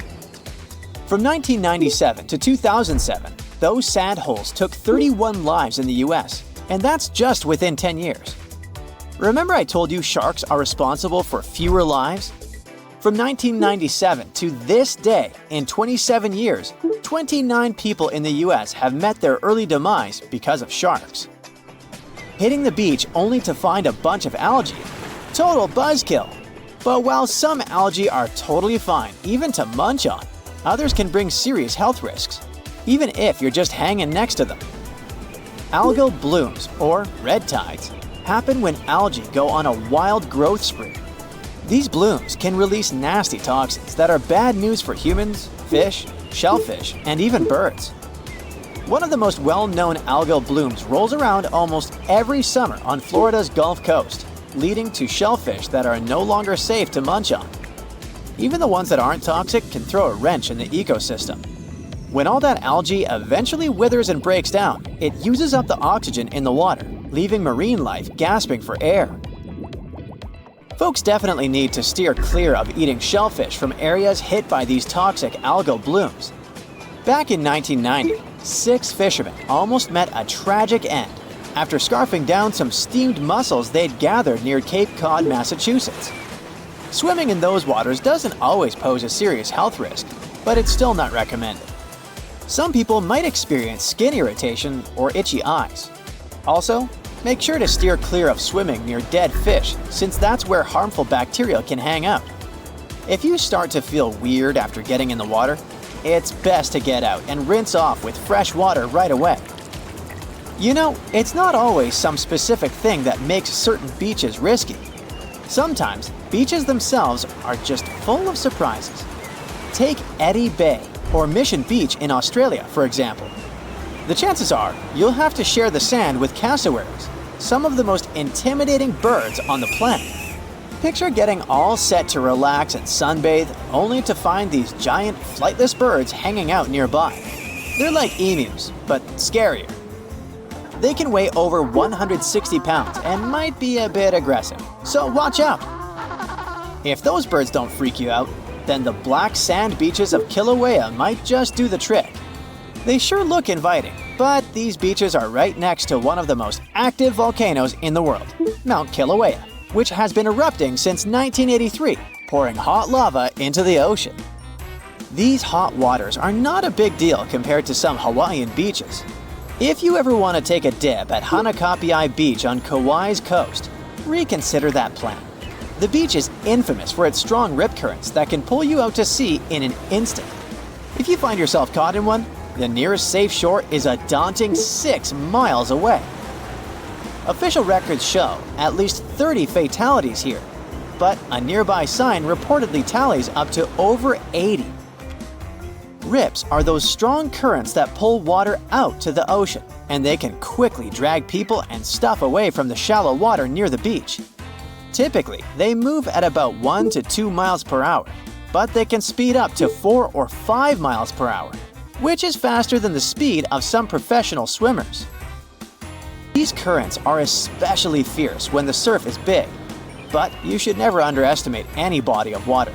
From 1997 to 2007, those sand holes took 31 lives in the US, and that's just within 10 years. Remember I told you sharks are responsible for fewer lives? From 1997 to this day, in 27 years, 29 people in the US have met their early demise because of sharks. Hitting the beach only to find a bunch of algae? Total buzzkill! But while some algae are totally fine, even to munch on, others can bring serious health risks, even if you're just hanging next to them. Algal blooms, or red tides, happen when algae go on a wild growth spree. These blooms can release nasty toxins that are bad news for humans, fish, shellfish, and even birds. One of the most well-known algal blooms rolls around almost every summer on Florida's Gulf Coast, leading to shellfish that are no longer safe to munch on. Even the ones that aren't toxic can throw a wrench in the ecosystem. When all that algae eventually withers and breaks down, it uses up the oxygen in the water, leaving marine life gasping for air. Folks definitely need to steer clear of eating shellfish from areas hit by these toxic algal blooms. Back in 1990, 6 fishermen almost met a tragic end after scarfing down some steamed mussels they'd gathered near Cape Cod, Massachusetts. Swimming in those waters doesn't always pose a serious health risk, but it's still not recommended. Some people might experience skin irritation or itchy eyes. Also, make sure to steer clear of swimming near dead fish, since that's where harmful bacteria can hang out. If you start to feel weird after getting in the water, it's best to get out and rinse off with fresh water right away. You know, it's not always some specific thing that makes certain beaches risky. Sometimes, beaches themselves are just full of surprises. Take Eddy Bay or Mission Beach in Australia, for example. The chances are you'll have to share the sand with cassowaries, some of the most intimidating birds on the planet. Picture getting all set to relax and sunbathe, only to find these giant flightless birds hanging out nearby. They're like emus, but scarier. They can weigh over 160 pounds and might be a bit aggressive, so watch out. If those birds don't freak you out, then the black sand beaches of Kilauea might just do the trick. They sure look inviting, but these beaches are right next to one of the most active volcanoes in the world, Mount Kilauea, which has been erupting since 1983, pouring hot lava into the ocean. These hot waters are not a big deal compared to some Hawaiian beaches. If you ever want to take a dip at Hanakapiai Beach on Kauai's coast, reconsider that plan. The beach is infamous for its strong rip currents that can pull you out to sea in an instant. If you find yourself caught in one, the nearest safe shore is a daunting 6 miles away. Official records show at least 30 fatalities here, but a nearby sign reportedly tallies up to over 80. Rips are those strong currents that pull water out to the ocean, and they can quickly drag people and stuff away from the shallow water near the beach. Typically, they move at about 1 to 2 miles per hour, but they can speed up to 4 or 5 miles per hour, which is faster than the speed of some professional swimmers. These currents are especially fierce when the surf is big, but you should never underestimate any body of water.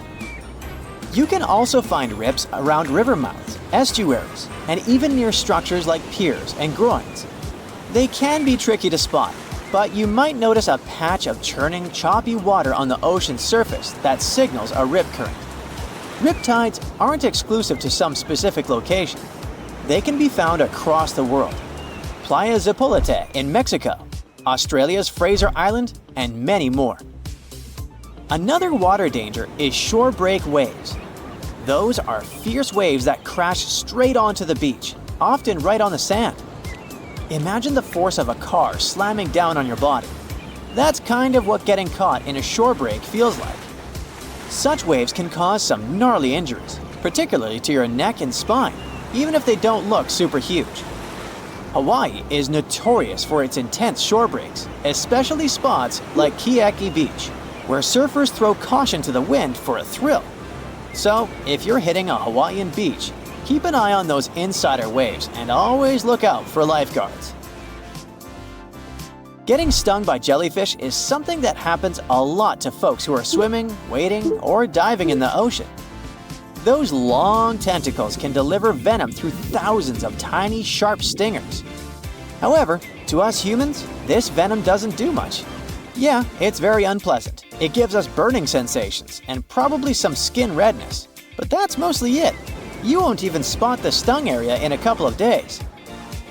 You can also find rips around river mouths, estuaries, and even near structures like piers and groins. They can be tricky to spot, but you might notice a patch of churning, choppy water on the ocean's surface that signals a rip current. Rip tides aren't exclusive to some specific location. they can be found across the world. Playa Zapolite in Mexico, Australia's Fraser Island, and many more. Another water danger is shore break waves. Those are fierce waves that crash straight onto the beach, often right on the sand. Imagine the force of a car slamming down on your body. That's kind of what getting caught in a shore break feels like. Such waves can cause some gnarly injuries, particularly to your neck and spine, even if they don't look super huge. Hawaii is notorious for its intense shore breaks, especially spots like Keiki Beach, where surfers throw caution to the wind for a thrill. So, if you're hitting a Hawaiian beach, keep an eye on those insider waves and always look out for lifeguards. Getting stung by jellyfish is something that happens a lot to folks who are swimming, wading, or diving in the ocean. Those long tentacles can deliver venom through thousands of tiny, sharp stingers. However, to us humans, this venom doesn't do much. Yeah, it's very unpleasant. It gives us burning sensations and probably some skin redness. But that's mostly it. You won't even spot the stung area in a couple of days.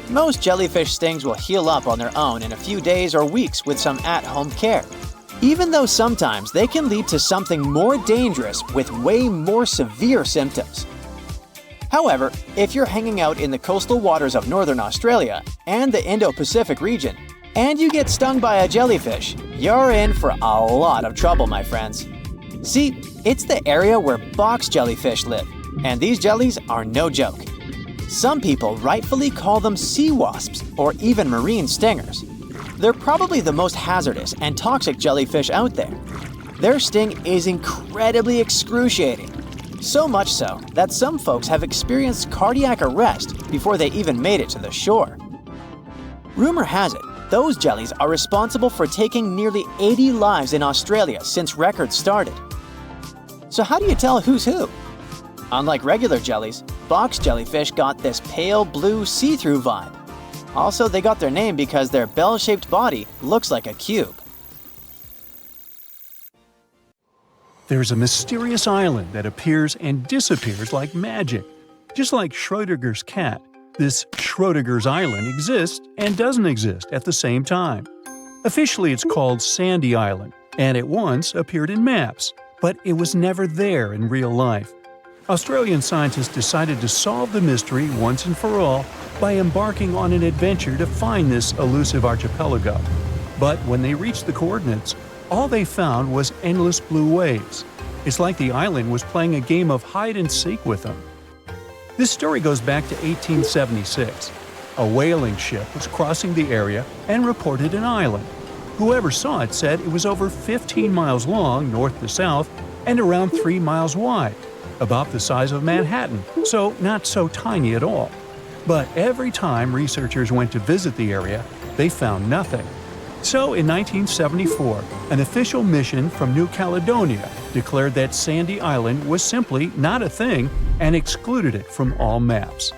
Most jellyfish stings will heal up on their own in a few days or weeks with some at-home care, even though sometimes they can lead to something more dangerous with way more severe symptoms. However, if you're hanging out in the coastal waters of northern Australia and the Indo-Pacific region, and you get stung by a jellyfish, you're in for a lot of trouble, my friends. See, it's the area where box jellyfish live, and these jellies are no joke. Some people rightfully call them sea wasps or even marine stingers. They're probably the most hazardous and toxic jellyfish out there. Their sting is incredibly excruciating, so much so that some folks have experienced cardiac arrest before they even made it to the shore. Rumor has it, those jellies are responsible for taking nearly 80 lives in Australia since records started. So how do you tell who's who? Unlike regular jellies, box jellyfish got this pale blue see-through vibe. Also, they got their name because their bell-shaped body looks like a cube. There's a mysterious island that appears and disappears like magic. Just like Schrödinger's cat, this Schrödinger's island exists and doesn't exist at the same time. Officially, it's called Sandy Island, and it once appeared in maps, but it was never there in real life. Australian scientists decided to solve the mystery once and for all by embarking on an adventure to find this elusive archipelago. But when they reached the coordinates, all they found was endless blue waves. It's like the island was playing a game of hide-and-seek with them. This story goes back to 1876. A whaling ship was crossing the area and reported an island. Whoever saw it said it was over 15 miles long north to south and around 3 miles wide, about the size of Manhattan, so not so tiny at all. But every time researchers went to visit the area, they found nothing. So in 1974, an official mission from New Caledonia declared that Sandy Island was simply not a thing and excluded it from all maps.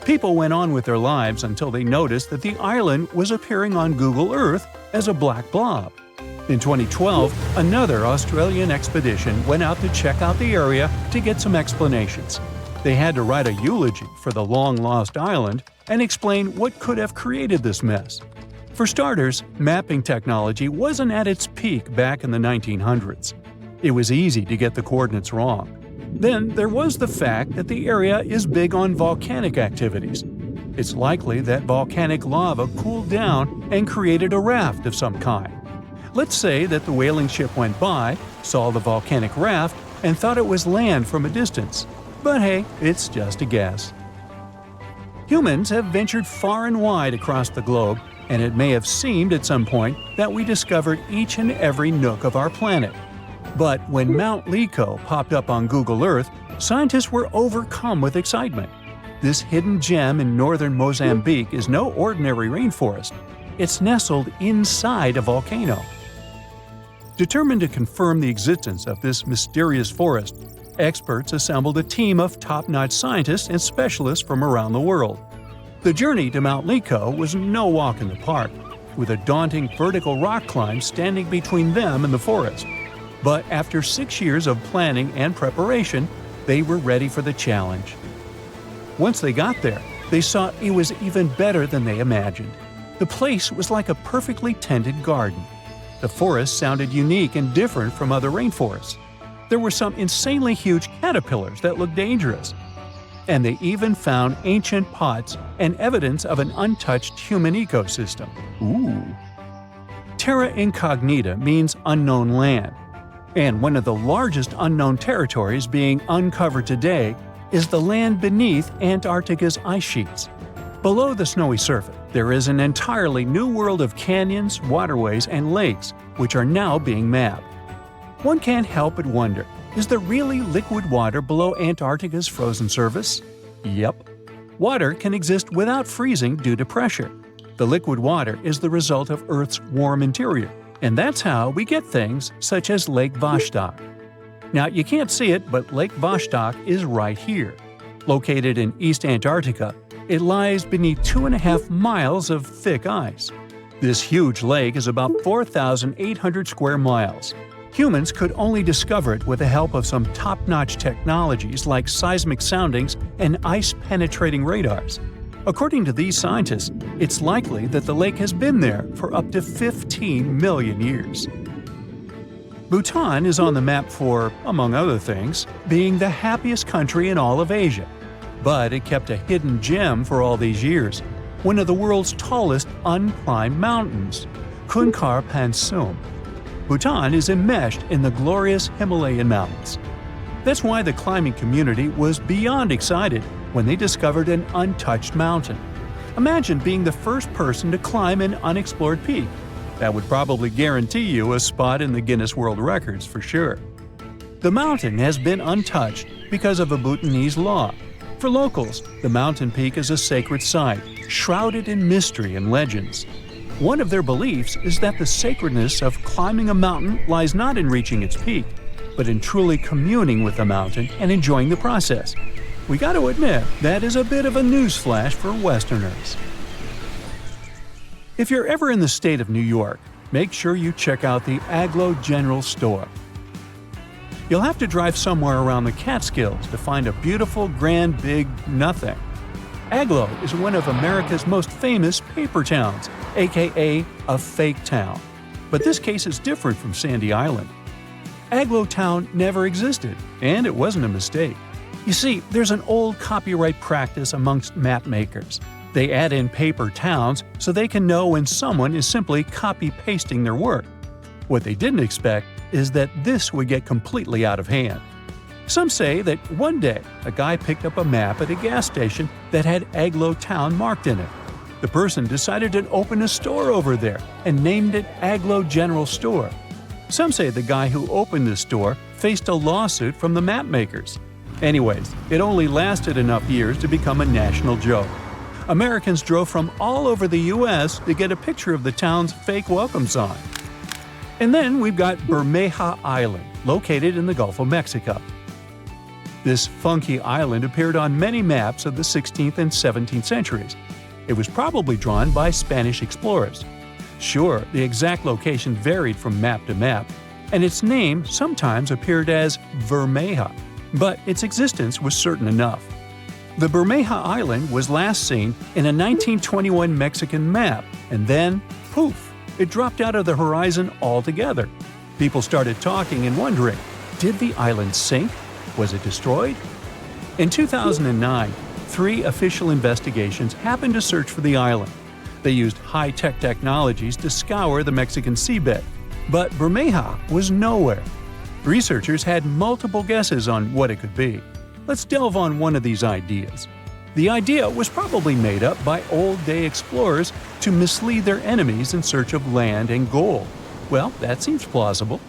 People went on with their lives until they noticed that the island was appearing on Google Earth as a black blob. In 2012, another Australian expedition went out to check out the area to get some explanations. They had to write a eulogy for the long-lost island and explain what could have created this mess. For starters, mapping technology wasn't at its peak back in the 1900s. It was easy to get the coordinates wrong. Then there was the fact that the area is big on volcanic activities. It's likely that volcanic lava cooled down and created a raft of some kind. Let's say that the whaling ship went by, saw the volcanic raft, and thought it was land from a distance. But hey, it's just a guess. Humans have ventured far and wide across the globe, and it may have seemed at some point that we discovered each and every nook of our planet. But when Mount Lico popped up on Google Earth, scientists were overcome with excitement. This hidden gem in northern Mozambique is no ordinary rainforest. It's nestled inside a volcano. Determined to confirm the existence of this mysterious forest, experts assembled a team of top-notch scientists and specialists from around the world. The journey to Mount Lico was no walk in the park, with a daunting vertical rock climb standing between them and the forest. But after 6 years of planning and preparation, they were ready for the challenge. Once they got there, They saw it was even better than they imagined. The place was like a perfectly tended garden. The forest sounded unique and different from other rainforests. There were some insanely huge caterpillars that looked dangerous. And they even found ancient pots and evidence of an untouched human ecosystem. Ooh. Terra incognita means unknown land. And one of the largest unknown territories being uncovered today is the land beneath Antarctica's ice sheets. Below the snowy surface, there is an entirely new world of canyons, waterways, and lakes, which are now being mapped. One can't help but wonder, is there really liquid water below Antarctica's frozen surface? Yep. Water can exist without freezing due to pressure. The liquid water is the result of Earth's warm interior, and that's how we get things such as Lake Vostok. Now, you can't see it, but Lake Vostok is right here. Located in East Antarctica, it lies beneath 2.5 miles of thick ice. This huge lake is about 4,800 square miles. Humans could only discover it with the help of some top-notch technologies like seismic soundings and ice-penetrating radars. According to these scientists, it's likely that the lake has been there for up to 15 million years. Bhutan is on the map for, among other things, being the happiest country in all of Asia. But it kept a hidden gem for all these years, one of the world's tallest unclimbed mountains, Kunkar Pansum. Bhutan is enmeshed in the glorious Himalayan mountains. That's why the climbing community was beyond excited when they discovered an untouched mountain. Imagine being the first person to climb an unexplored peak. That would probably guarantee you a spot in the Guinness World Records for sure. The mountain has been untouched because of a Bhutanese law. For locals, the mountain peak is a sacred site, shrouded in mystery and legends. One of their beliefs is that the sacredness of climbing a mountain lies not in reaching its peak, but in truly communing with the mountain and enjoying the process. We got to admit, that is a bit of a newsflash for Westerners. If you're ever in the state of New York, make sure you check out the Aglo General Store. You'll have to drive somewhere around the Catskills to find a beautiful, grand, big nothing. Aglo is one of America's most famous paper towns, aka a fake town. But this case is different from Sandy Island. Aglo Town never existed, and it wasn't a mistake. You see, there's an old copyright practice amongst map makers. They add in paper towns so they can know when someone is simply copy-pasting their work. What they didn't expect is that this would get completely out of hand. Some say that one day a guy picked up a map at a gas station that had Aglo Town marked in it. The person decided to open a store over there and named it Aglo General Store. Some say the guy who opened this store faced a lawsuit from the map makers. Anyways, it only lasted enough years to become a national joke. Americans drove from all over the U.S. to get a picture of the town's fake welcome sign. And then we've got Bermeja Island, located in the Gulf of Mexico. This funky island appeared on many maps of the 16th and 17th centuries. It was probably drawn by Spanish explorers. Sure, the exact location varied from map to map, and its name sometimes appeared as Bermeja, but its existence was certain enough. The Bermeja Island was last seen in a 1921 Mexican map, and then, poof, it dropped out of the horizon altogether. People started talking and wondering, did the island sink? Was it destroyed? In 2009, 3 official investigations happened to search for the island. They used high-tech technologies to scour the Mexican seabed, but Bermeja was nowhere. Researchers had multiple guesses on what it could be. Let's delve on one of these ideas. The idea was probably made up by old-day explorers to mislead their enemies in search of land and gold. Well, that seems plausible.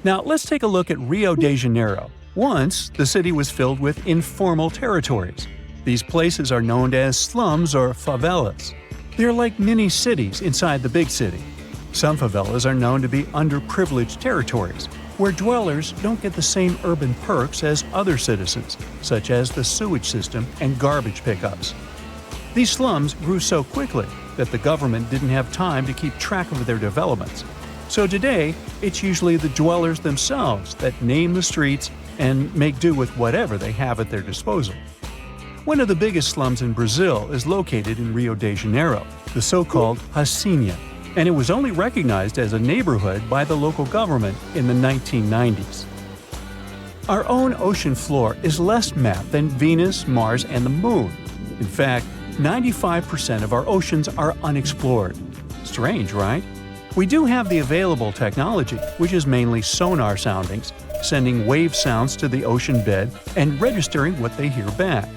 Now, let's take a look at Rio de Janeiro. Once, the city was filled with informal territories. These places are known as slums or favelas. They're like mini-cities inside the big city. Some favelas are known to be underprivileged territories, where dwellers don't get the same urban perks as other citizens, such as the sewage system and garbage pickups. These slums grew so quickly that the government didn't have time to keep track of their developments. So today, it's usually the dwellers themselves that name the streets and make do with whatever they have at their disposal. One of the biggest slums in Brazil is located in Rio de Janeiro, the so-called Hacienda, and it was only recognized as a neighborhood by the local government in the 1990s. Our own ocean floor is less mapped than Venus, Mars, and the Moon. In fact, 95% of our oceans are unexplored. Strange, right? We do have the available technology, which is mainly sonar soundings, sending wave sounds to the ocean bed and registering what they hear back.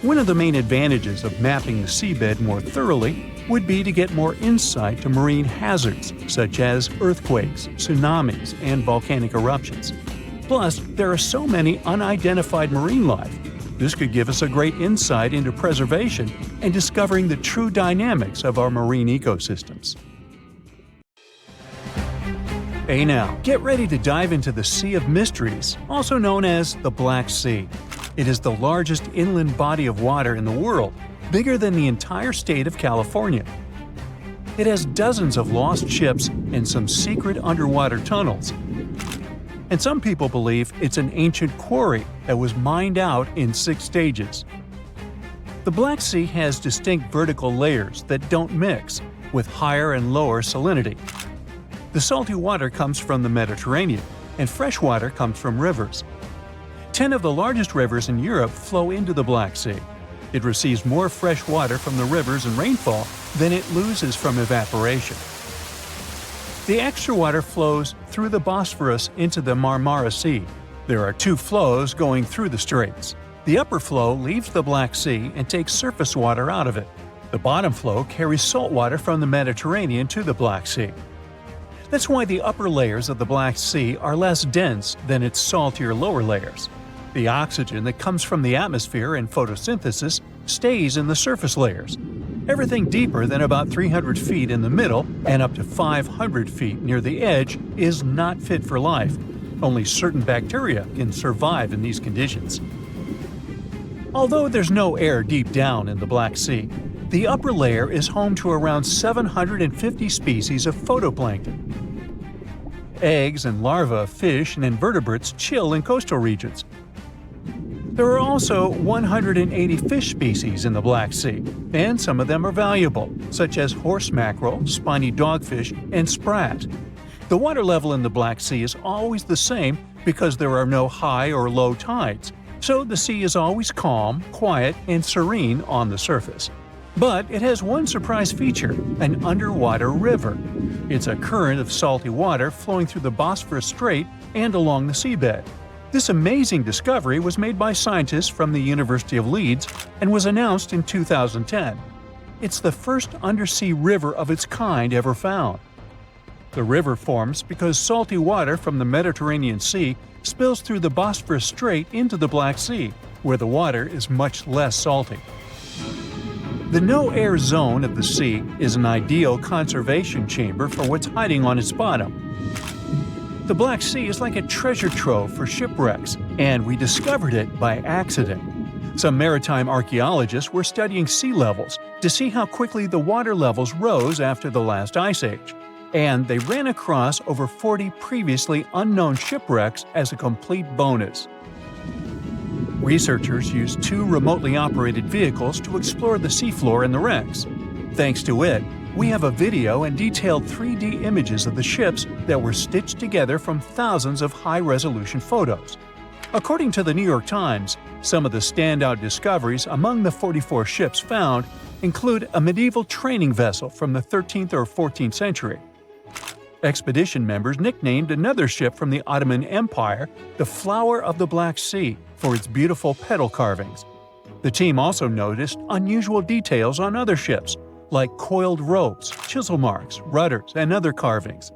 One of the main advantages of mapping the seabed more thoroughly would be to get more insight to marine hazards such as earthquakes, tsunamis, and volcanic eruptions. Plus, there are so many unidentified marine life. This could give us a great insight into preservation and discovering the true dynamics of our marine ecosystems. Hey now, get ready to dive into the Sea of Mysteries, also known as the Black Sea. It is the largest inland body of water in the world, bigger than the entire state of California. It has dozens of lost ships and some secret underwater tunnels. And some people believe it's an ancient quarry that was mined out in 6 stages. The Black Sea has distinct vertical layers that don't mix, with higher and lower salinity. The salty water comes from the Mediterranean, and fresh water comes from rivers. 10 of the largest rivers in Europe flow into the Black Sea. It receives more fresh water from the rivers and rainfall than it loses from evaporation. The extra water flows through the Bosphorus into the Marmara Sea. There are 2 flows going through the straits. The upper flow leaves the Black Sea and takes surface water out of it. The bottom flow carries salt water from the Mediterranean to the Black Sea. That's why the upper layers of the Black Sea are less dense than its saltier lower layers. The oxygen that comes from the atmosphere and photosynthesis stays in the surface layers. Everything deeper than about 300 feet in the middle and up to 500 feet near the edge is not fit for life. Only certain bacteria can survive in these conditions. Although there's no air deep down in the Black Sea, the upper layer is home to around 750 species of phytoplankton. Eggs and larvae of fish and invertebrates chill in coastal regions. There are also 180 fish species in the Black Sea, and some of them are valuable, such as horse mackerel, spiny dogfish, and sprat. The water level in the Black Sea is always the same because there are no high or low tides, so the sea is always calm, quiet, and serene on the surface. But it has one surprise feature, an underwater river. It's a current of salty water flowing through the Bosphorus Strait and along the seabed. This amazing discovery was made by scientists from the University of Leeds and was announced in 2010. It's the first undersea river of its kind ever found. The river forms because salty water from the Mediterranean Sea spills through the Bosphorus Strait into the Black Sea, where the water is much less salty. The no-air zone of the sea is an ideal conservation chamber for what's hiding on its bottom. The Black Sea is like a treasure trove for shipwrecks, and we discovered it by accident. Some maritime archaeologists were studying sea levels to see how quickly the water levels rose after the last ice age, and they ran across over 40 previously unknown shipwrecks as a complete bonus. Researchers used 2 remotely operated vehicles to explore the seafloor and the wrecks. Thanks to it, we have a video and detailed 3D images of the ships that were stitched together from thousands of high-resolution photos. According to the New York Times, some of the standout discoveries among the 44 ships found include a medieval training vessel from the 13th or 14th century. Expedition members nicknamed another ship from the Ottoman Empire the Flower of the Black Sea for its beautiful petal carvings. The team also noticed unusual details on other ships, like coiled ropes, chisel marks, rudders, and other carvings.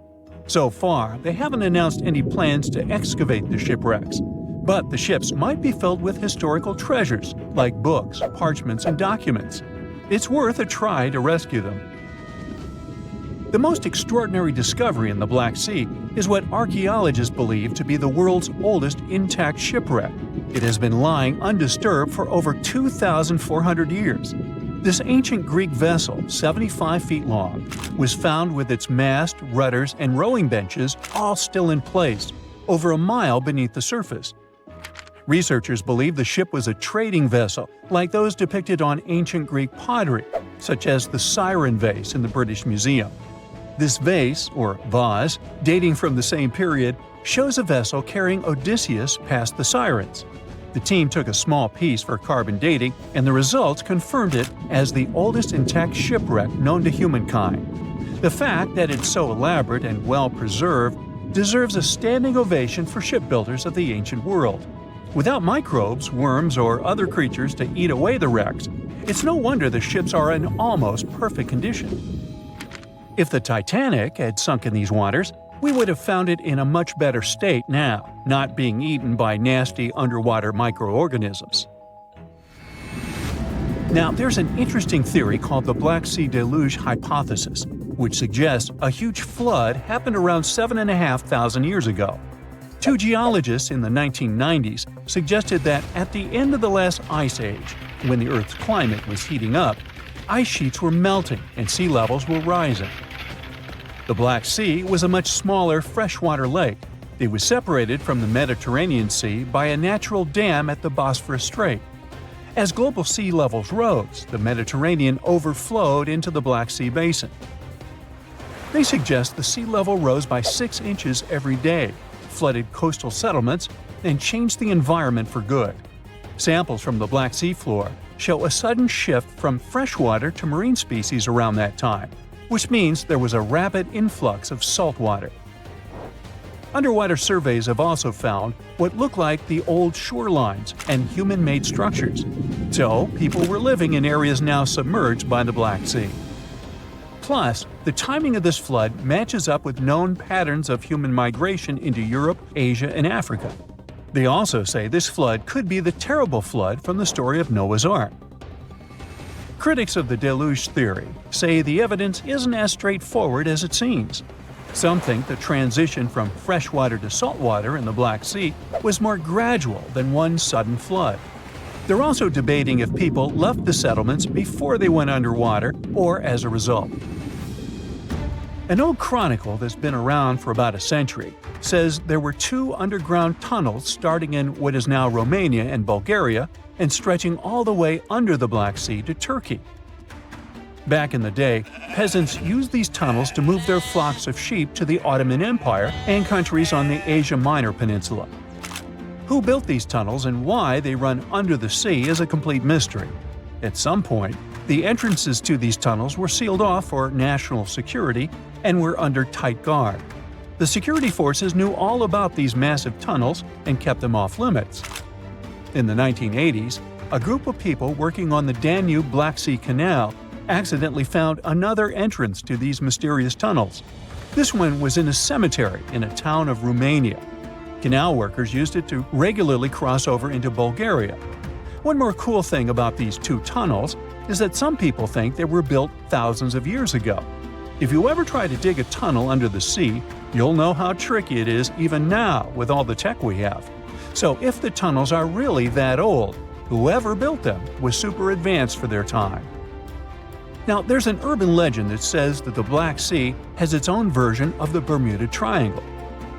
So far, they haven't announced any plans to excavate the shipwrecks, but the ships might be filled with historical treasures like books, parchments, and documents. It's worth a try to rescue them. The most extraordinary discovery in the Black Sea is what archaeologists believe to be the world's oldest intact shipwreck. It has been lying undisturbed for over 2,400 years. This ancient Greek vessel, 75 feet long, was found with its mast, rudders, and rowing benches all still in place, over a mile beneath the surface. Researchers believe the ship was a trading vessel, like those depicted on ancient Greek pottery, such as the Siren vase in the British Museum. This vase, or vase, dating from the same period, shows a vessel carrying Odysseus past the Sirens. The team took a small piece for carbon dating, and the results confirmed it as the oldest intact shipwreck known to humankind. The fact that it's so elaborate and well preserved deserves a standing ovation for shipbuilders of the ancient world. Without microbes, worms, or other creatures to eat away the wrecks, it's no wonder the ships are in almost perfect condition. If the Titanic had sunk in these waters, we would have found it in a much better state now, not being eaten by nasty underwater microorganisms. Now, there's an interesting theory called the Black Sea Deluge hypothesis, which suggests a huge flood happened around 7,500 years ago. Two geologists in the 1990s suggested that at the end of the last ice age, when the Earth's climate was heating up, ice sheets were melting and sea levels were rising. The Black Sea was a much smaller freshwater lake. It was separated from the Mediterranean Sea by a natural dam at the Bosphorus Strait. As global sea levels rose, the Mediterranean overflowed into the Black Sea basin. They suggest the sea level rose by 6 inches every day, flooded coastal settlements, and changed the environment for good. Samples from the Black Sea floor show a sudden shift from freshwater to marine species around that time, which means there was a rapid influx of salt water. Underwater surveys have also found what look like the old shorelines and human-made structures. So, people were living in areas now submerged by the Black Sea. Plus, the timing of this flood matches up with known patterns of human migration into Europe, Asia, and Africa. They also say this flood could be the terrible flood from the story of Noah's Ark. Critics of the deluge theory say the evidence isn't as straightforward as it seems. Some think the transition from freshwater to saltwater in the Black Sea was more gradual than one sudden flood. They're also debating if people left the settlements before they went underwater or as a result. An old chronicle that's been around for about a century says there were 2 underground tunnels starting in what is now Romania and Bulgaria and stretching all the way under the Black Sea to Turkey. Back in the day, peasants used these tunnels to move their flocks of sheep to the Ottoman Empire and countries on the Asia Minor Peninsula. Who built these tunnels and why they run under the sea is a complete mystery. At some point, the entrances to these tunnels were sealed off for national security and were under tight guard. The security forces knew all about these massive tunnels and kept them off limits. In the 1980s, a group of people working on the Danube-Black Sea Canal accidentally found another entrance to these mysterious tunnels. This one was in a cemetery in a town of Romania. Canal workers used it to regularly cross over into Bulgaria. One more cool thing about these 2 tunnels is that some people think they were built thousands of years ago. If you ever try to dig a tunnel under the sea, you'll know how tricky it is even now with all the tech we have. So if the tunnels are really that old, whoever built them was super advanced for their time. Now, there's an urban legend that says that the Black Sea has its own version of the Bermuda Triangle.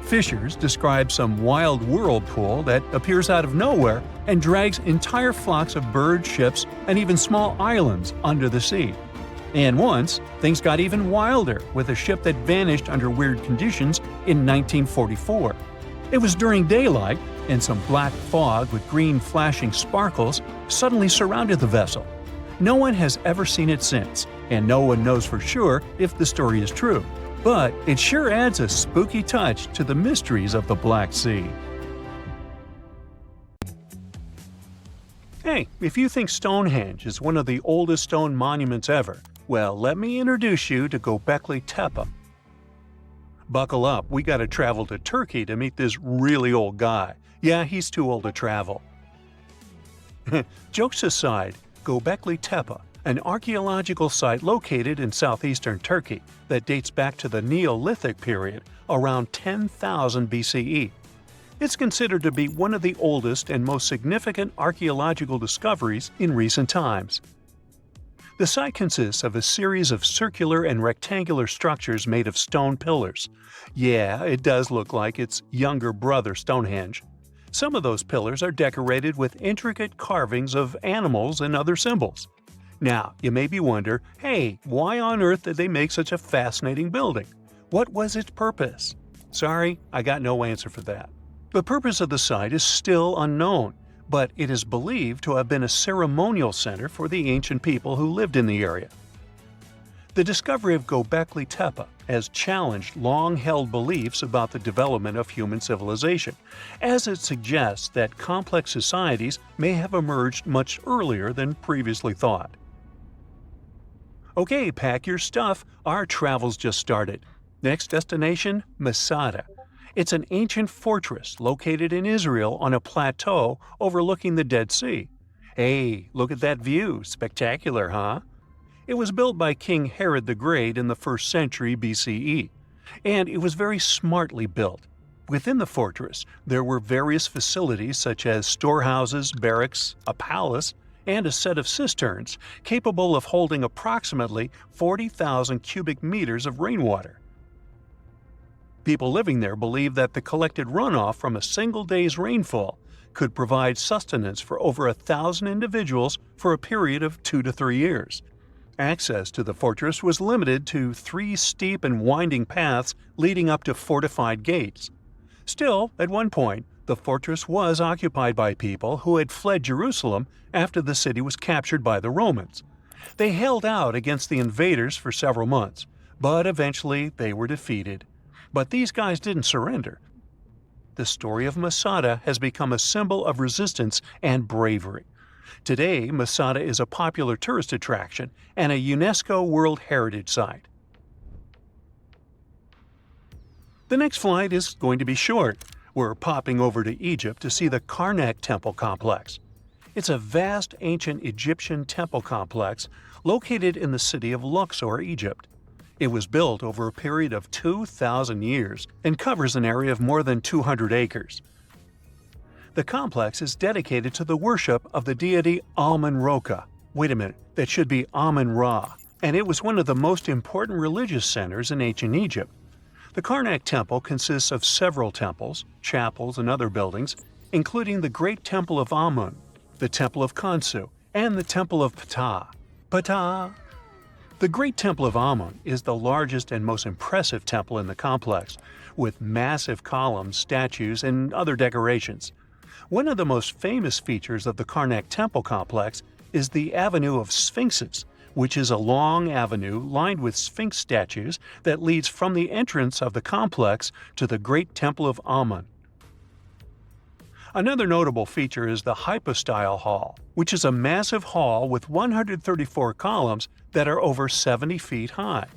Fishers describe some wild whirlpool that appears out of nowhere and drags entire flocks of birds, ships, and even small islands under the sea. And once, things got even wilder with a ship that vanished under weird conditions in 1944. It was during daylight, and some black fog with green flashing sparkles suddenly surrounded the vessel. No one has ever seen it since, and no one knows for sure if the story is true. But it sure adds a spooky touch to the mysteries of the Black Sea. Hey, if you think Stonehenge is one of the oldest stone monuments ever, well, let me introduce you to Göbekli Tepe. Buckle up, we gotta travel to Turkey to meet this really old guy. Yeah, he's too old to travel. Jokes aside, Göbekli Tepe, an archaeological site located in southeastern Turkey that dates back to the Neolithic period, around 10,000 BCE. It's considered to be one of the oldest and most significant archaeological discoveries in recent times. The site consists of a series of circular and rectangular structures made of stone pillars. Yeah, it does look like its younger brother Stonehenge. Some of those pillars are decorated with intricate carvings of animals and other symbols. Now, you may be wondering, hey, why on earth did they make such a fascinating building? What was its purpose? Sorry, I got no answer for that. The purpose of the site is still unknown, but it is believed to have been a ceremonial center for the ancient people who lived in the area. The discovery of Göbekli Tepe has challenged long-held beliefs about the development of human civilization, as it suggests that complex societies may have emerged much earlier than previously thought. Okay, pack your stuff, our travel's just started. Next destination, Masada. It's an ancient fortress located in Israel on a plateau overlooking the Dead Sea. Hey, look at that view, spectacular, huh? It was built by King Herod the Great in the 1st century BCE, and it was very smartly built. Within the fortress, there were various facilities such as storehouses, barracks, a palace, and a set of cisterns capable of holding approximately 40,000 cubic meters of rainwater. People living there believed that the collected runoff from a single day's rainfall could provide sustenance for over 1,000 individuals for a period of 2 to 3 years. Access to the fortress was limited to 3 steep and winding paths leading up to fortified gates. Still, at one point, the fortress was occupied by people who had fled Jerusalem after the city was captured by the Romans. They held out against the invaders for several months, but eventually they were defeated. But these guys didn't surrender. The story of Masada has become a symbol of resistance and bravery. Today, Masada is a popular tourist attraction and a UNESCO World Heritage Site. The next flight is going to be short. We're popping over to Egypt to see the Karnak Temple Complex. It's a vast ancient Egyptian temple complex located in the city of Luxor, Egypt. It was built over a period of 2,000 years and covers an area of more than 200 acres. The complex is dedicated to the worship of the deity Amun-Ra. Wait a minute, that should be Amun-Ra, and it was one of the most important religious centers in ancient Egypt. The Karnak Temple consists of several temples, chapels, and other buildings, including the Great Temple of Amun, the Temple of Khonsu, and the Temple of Ptah. Ptah! The Great Temple of Amun is the largest and most impressive temple in the complex, with massive columns, statues, and other decorations. One of the most famous features of the Karnak Temple complex is the Avenue of Sphinxes, which is a long avenue lined with Sphinx statues that leads from the entrance of the complex to the Great Temple of Amun. Another notable feature is the Hypostyle Hall, which is a massive hall with 134 columns that are over 70 feet high.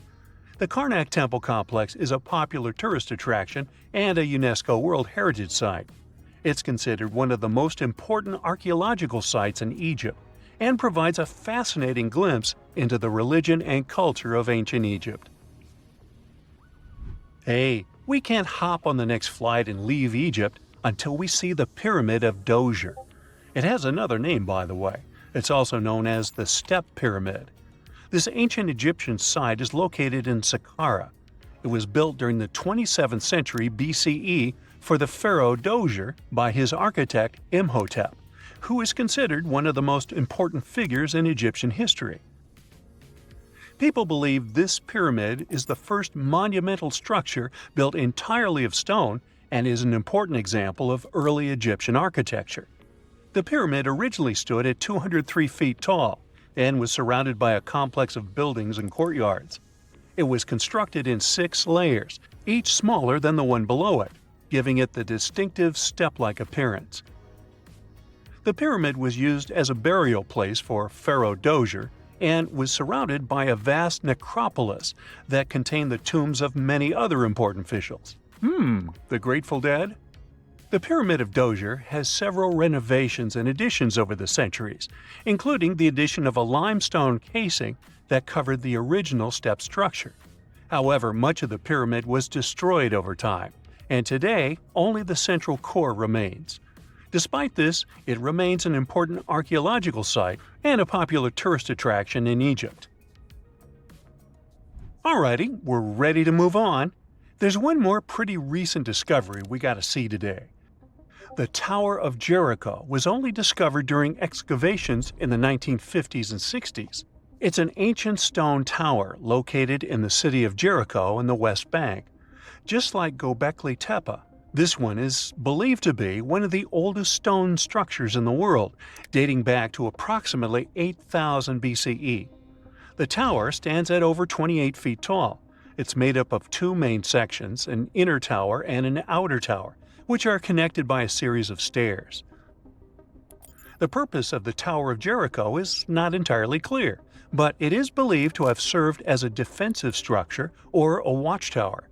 The Karnak Temple Complex is a popular tourist attraction and a UNESCO World Heritage Site. It's considered one of the most important archaeological sites in Egypt and provides a fascinating glimpse into the religion and culture of ancient Egypt. Hey, we can't hop on the next flight and leave Egypt until we see the Pyramid of Djoser. It has another name, by the way. It's also known as the Step Pyramid. This ancient Egyptian site is located in Saqqara. It was built during the 27th century BCE for the pharaoh Djoser by his architect Imhotep, who is considered one of the most important figures in Egyptian history. People believe this pyramid is the first monumental structure built entirely of stone and is an important example of early Egyptian architecture. The pyramid originally stood at 203 feet tall and was surrounded by a complex of buildings and courtyards. It was constructed in 6 layers, each smaller than the one below it, giving it the distinctive step-like appearance. The pyramid was used as a burial place for Pharaoh Djoser and was surrounded by a vast necropolis that contained the tombs of many other important officials. The Grateful Dead? The Pyramid of Djoser has several renovations and additions over the centuries, including the addition of a limestone casing that covered the original step structure. However, much of the pyramid was destroyed over time, and today only the central core remains. Despite this, it remains an important archaeological site and a popular tourist attraction in Egypt. Alrighty, we're ready to move on. There's one more pretty recent discovery we gotta see today. The Tower of Jericho was only discovered during excavations in the 1950s and 60s. It's an ancient stone tower located in the city of Jericho in the West Bank. Just like Göbekli Tepe, this one is believed to be one of the oldest stone structures in the world, dating back to approximately 8000 BCE. The tower stands at over 28 feet tall. It's made up of two main sections, an inner tower and an outer tower, which are connected by a series of stairs. The purpose of the Tower of Jericho is not entirely clear, but it is believed to have served as a defensive structure or a watchtower.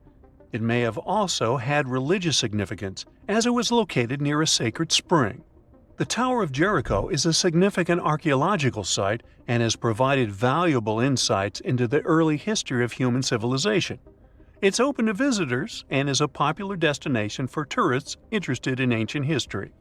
It may have also had religious significance, as it was located near a sacred spring. The Tower of Jericho is a significant archaeological site and has provided valuable insights into the early history of human civilization. It's open to visitors and is a popular destination for tourists interested in ancient history.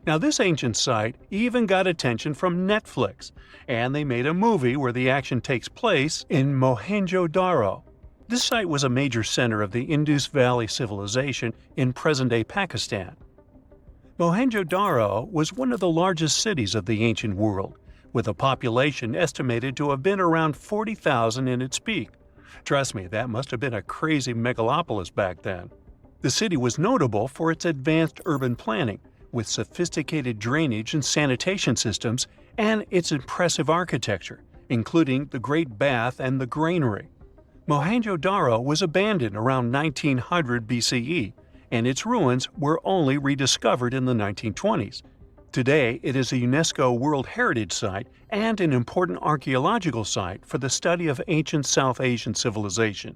Now, this ancient site even got attention from Netflix, and they made a movie where the action takes place in Mohenjo-Daro. This site was a major center of the Indus Valley civilization in present-day Pakistan. Mohenjo-Daro was one of the largest cities of the ancient world, with a population estimated to have been around 40,000 in its peak. Trust me, that must have been a crazy megalopolis back then. The city was notable for its advanced urban planning, with sophisticated drainage and sanitation systems, and its impressive architecture, including the Great Bath and the Granary. Mohenjo-Daro was abandoned around 1900 BCE, and its ruins were only rediscovered in the 1920s. Today, it is a UNESCO World Heritage Site and an important archaeological site for the study of ancient South Asian civilization.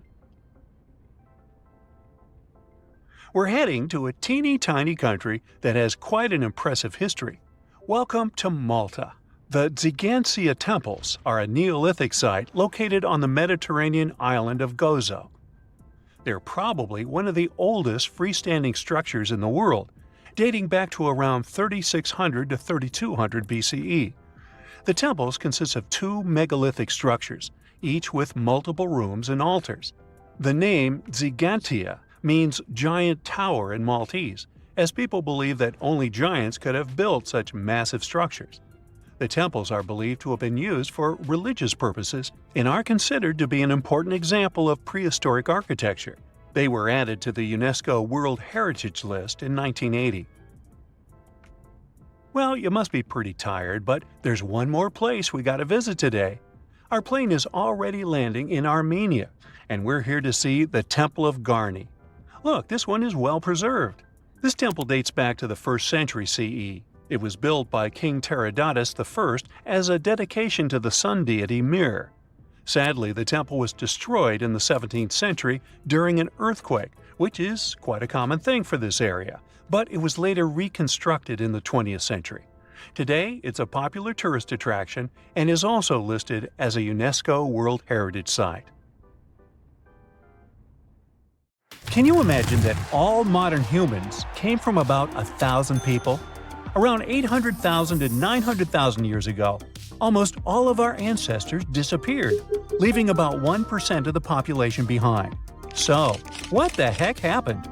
We're heading to a teeny-tiny country that has quite an impressive history. Welcome to Malta. The Xigantia Temples are a Neolithic site located on the Mediterranean island of Gozo. They're probably one of the oldest freestanding structures in the world, dating back to around 3600 to 3200 BCE. The temples consist of two megalithic structures, each with multiple rooms and altars. The name Xigantia means giant tower in Maltese, as people believe that only giants could have built such massive structures. The temples are believed to have been used for religious purposes and are considered to be an important example of prehistoric architecture. They were added to the UNESCO World Heritage List in 1980. Well, you must be pretty tired, but there's one more place we gotta visit today. Our plane is already landing in Armenia, and we're here to see the Temple of Garni. Look, this one is well preserved. This temple dates back to the 1st century CE. It was built by King Tiridates I as a dedication to the sun deity Mir. Sadly, the temple was destroyed in the 17th century during an earthquake, which is quite a common thing for this area, but it was later reconstructed in the 20th century. Today, it's a popular tourist attraction and is also listed as a UNESCO World Heritage Site. Can you imagine that all modern humans came from about 1,000 people? Around 800,000 to 900,000 years ago, almost all of our ancestors disappeared, leaving about 1% of the population behind. So, what the heck happened?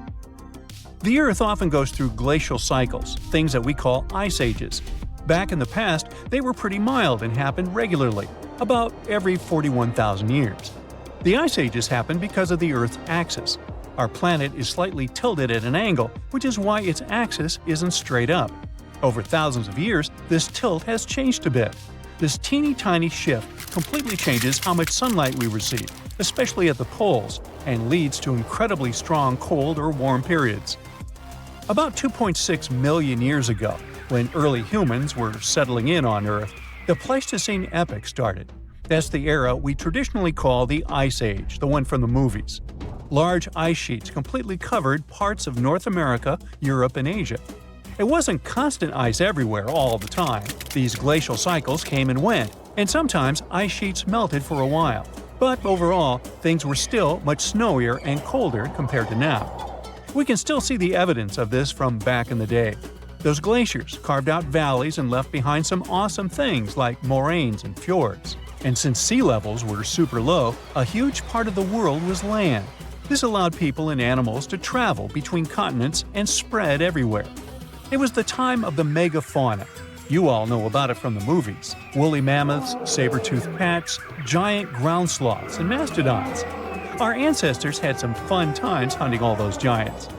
The Earth often goes through glacial cycles, things that we call ice ages. Back in the past, they were pretty mild and happened regularly, about every 41,000 years. The ice ages happened because of the Earth's axis. Our planet is slightly tilted at an angle, which is why its axis isn't straight up. Over thousands of years, this tilt has changed a bit. This teeny-tiny shift completely changes how much sunlight we receive, especially at the poles, and leads to incredibly strong cold or warm periods. About 2.6 million years ago, when early humans were settling in on Earth, the Pleistocene epoch started. That's the era we traditionally call the Ice Age, the one from the movies. Large ice sheets completely covered parts of North America, Europe, and Asia. It wasn't constant ice everywhere all the time. These glacial cycles came and went, and sometimes ice sheets melted for a while. But overall, things were still much snowier and colder compared to now. We can still see the evidence of this from back in the day. Those glaciers carved out valleys and left behind some awesome things like moraines and fjords. And since sea levels were super low, a huge part of the world was land. This allowed people and animals to travel between continents and spread everywhere. It was the time of the megafauna. You all know about it from the movies. Woolly mammoths, saber-toothed packs, giant ground sloths, and mastodons. Our ancestors had some fun times hunting all those giants.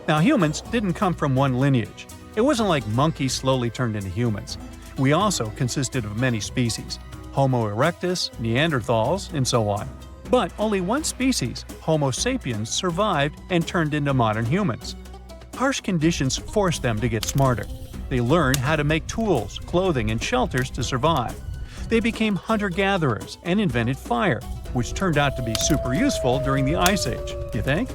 Now, humans didn't come from one lineage. It wasn't like monkeys slowly turned into humans. We also consisted of many species: Homo erectus, Neanderthals, and so on. But only one species, Homo sapiens, survived and turned into modern humans. Harsh conditions forced them to get smarter. They learned how to make tools, clothing, and shelters to survive. They became hunter-gatherers and invented fire, which turned out to be super useful during the Ice Age, you think?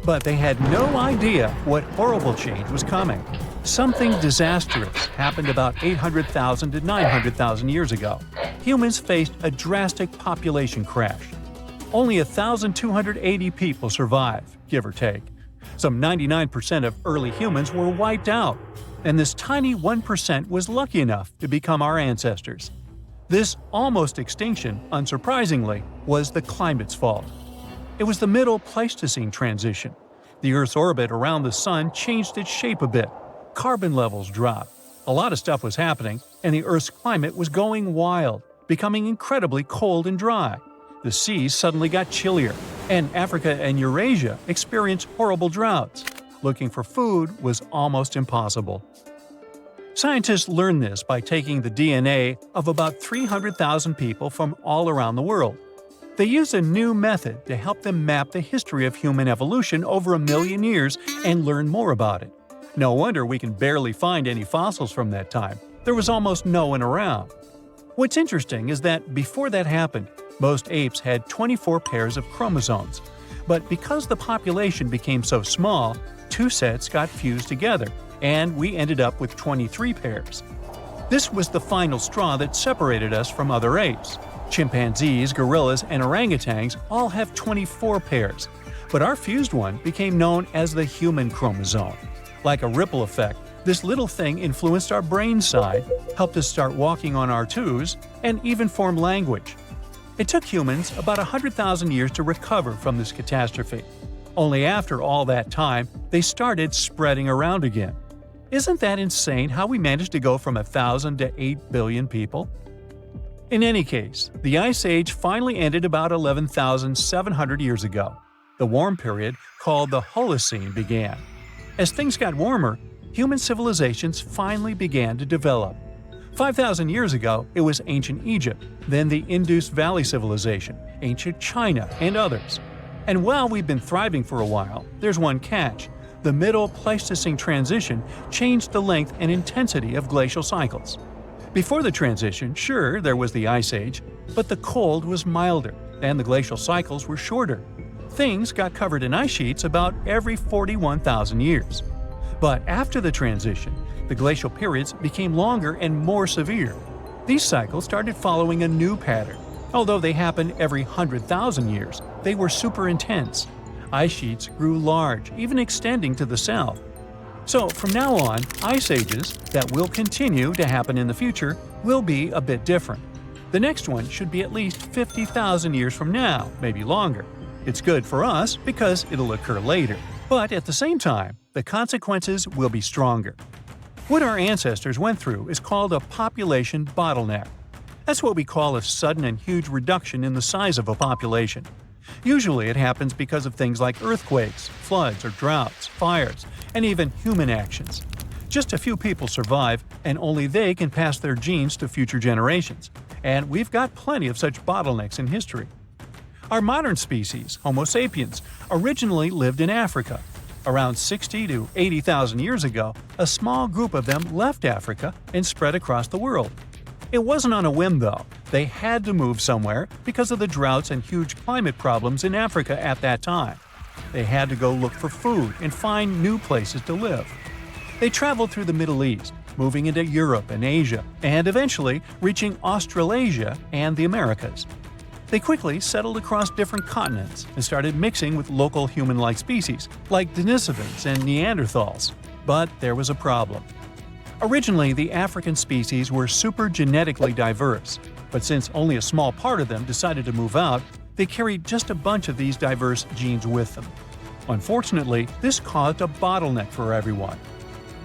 But they had no idea what horrible change was coming. Something disastrous happened about 800,000 to 900,000 years ago. Humans faced a drastic population crash. Only 1,280 people survived, give or take. Some 99% of early humans were wiped out, and this tiny 1% was lucky enough to become our ancestors. This almost extinction, unsurprisingly, was the climate's fault. It was the Middle Pleistocene transition. The Earth's orbit around the Sun changed its shape a bit. Carbon levels dropped. A lot of stuff was happening, and the Earth's climate was going wild, becoming incredibly cold and dry. The seas suddenly got chillier, and Africa and Eurasia experienced horrible droughts. Looking for food was almost impossible. Scientists learned this by taking the DNA of about 300,000 people from all around the world. They used a new method to help them map the history of human evolution over 1 million years and learn more about it. No wonder we can barely find any fossils from that time. There was almost no one around. What's interesting is that before that happened, most apes had 24 pairs of chromosomes. But because the population became so small, 2 sets got fused together, and we ended up with 23 pairs. This was the final straw that separated us from other apes. Chimpanzees, gorillas, and orangutans all have 24 pairs, but our fused one became known as the human chromosome. Like a ripple effect, this little thing influenced our brain side, helped us start walking on our toes, and even form language. It took humans about 100,000 years to recover from this catastrophe. Only after all that time, they started spreading around again. Isn't that insane how we managed to go from 1,000 to 8 billion people? In any case, the Ice Age finally ended about 11,700 years ago. The warm period, called the Holocene, began. As things got warmer, human civilizations finally began to develop. 5,000 years ago, it was ancient Egypt, then the Indus Valley Civilization, ancient China, and others. And while we've been thriving for a while, there's one catch. The Middle Pleistocene transition changed the length and intensity of glacial cycles. Before the transition, sure, there was the Ice Age, but the cold was milder, and the glacial cycles were shorter. Things got covered in ice sheets about every 41,000 years. But after the transition, the glacial periods became longer and more severe. These cycles started following a new pattern. Although they happened every 100,000 years, they were super intense. Ice sheets grew large, even extending to the south. So from now on, ice ages that will continue to happen in the future will be a bit different. The next one should be at least 50,000 years from now, maybe longer. It's good for us because it'll occur later. But at the same time, the consequences will be stronger. What our ancestors went through is called a population bottleneck. That's what we call a sudden and huge reduction in the size of a population. Usually it happens because of things like earthquakes, floods or droughts, fires, and even human actions. Just a few people survive, and only they can pass their genes to future generations. And we've got plenty of such bottlenecks in history. Our modern species, Homo sapiens, originally lived in Africa. Around 60 to 80,000 years ago, a small group of them left Africa and spread across the world. It wasn't on a whim, though. They had to move somewhere because of the droughts and huge climate problems in Africa at that time. They had to go look for food and find new places to live. They traveled through the Middle East, moving into Europe and Asia, and eventually reaching Australasia and the Americas. They quickly settled across different continents and started mixing with local human-like species, like Denisovans and Neanderthals. But there was a problem. Originally, the African species were super genetically diverse, but since only a small part of them decided to move out, they carried just a bunch of these diverse genes with them. Unfortunately, this caused a bottleneck for everyone.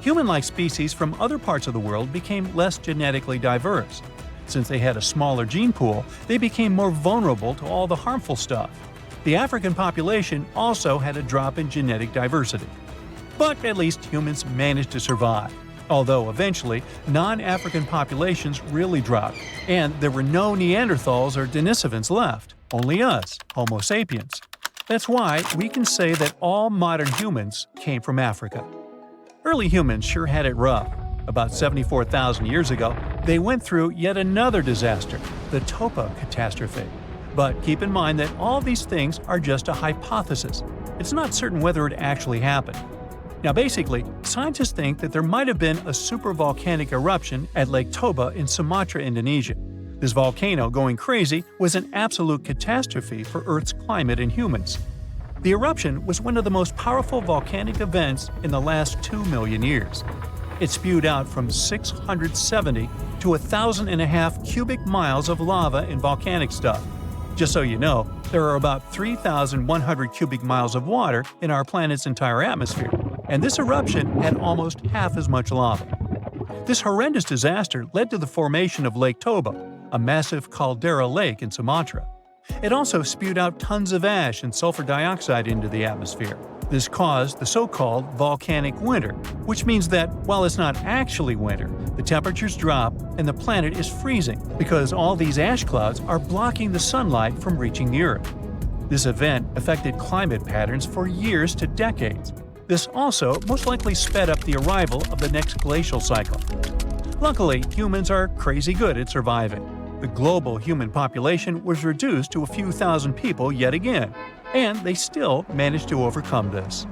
Human-like species from other parts of the world became less genetically diverse. Since they had a smaller gene pool, they became more vulnerable to all the harmful stuff. The African population also had a drop in genetic diversity. But at least humans managed to survive. Although eventually, non-African populations really dropped, and there were no Neanderthals or Denisovans left, only us, Homo sapiens. That's why we can say that all modern humans came from Africa. Early humans sure had it rough. About 74,000 years ago, they went through yet another disaster, the Topa catastrophe. But keep in mind that all these things are just a hypothesis. It's not certain whether it actually happened. Now basically, scientists think that there might have been a supervolcanic eruption at Lake Toba in Sumatra, Indonesia. This volcano going crazy was an absolute catastrophe for Earth's climate and humans. The eruption was one of the most powerful volcanic events in the last 2 million years. It spewed out from 670 to 1,500 cubic miles of lava and volcanic stuff. Just so you know, there are about 3,100 cubic miles of water in our planet's entire atmosphere, and this eruption had almost half as much lava. This horrendous disaster led to the formation of Lake Toba, a massive caldera lake in Sumatra. It also spewed out tons of ash and sulfur dioxide into the atmosphere. This caused the so-called volcanic winter, which means that while it's not actually winter, the temperatures drop and the planet is freezing because all these ash clouds are blocking the sunlight from reaching the Earth. This event affected climate patterns for years to decades. This also most likely sped up the arrival of the next glacial cycle. Luckily, humans are crazy good at surviving. The global human population was reduced to a few thousand people yet again, and they still managed to overcome this.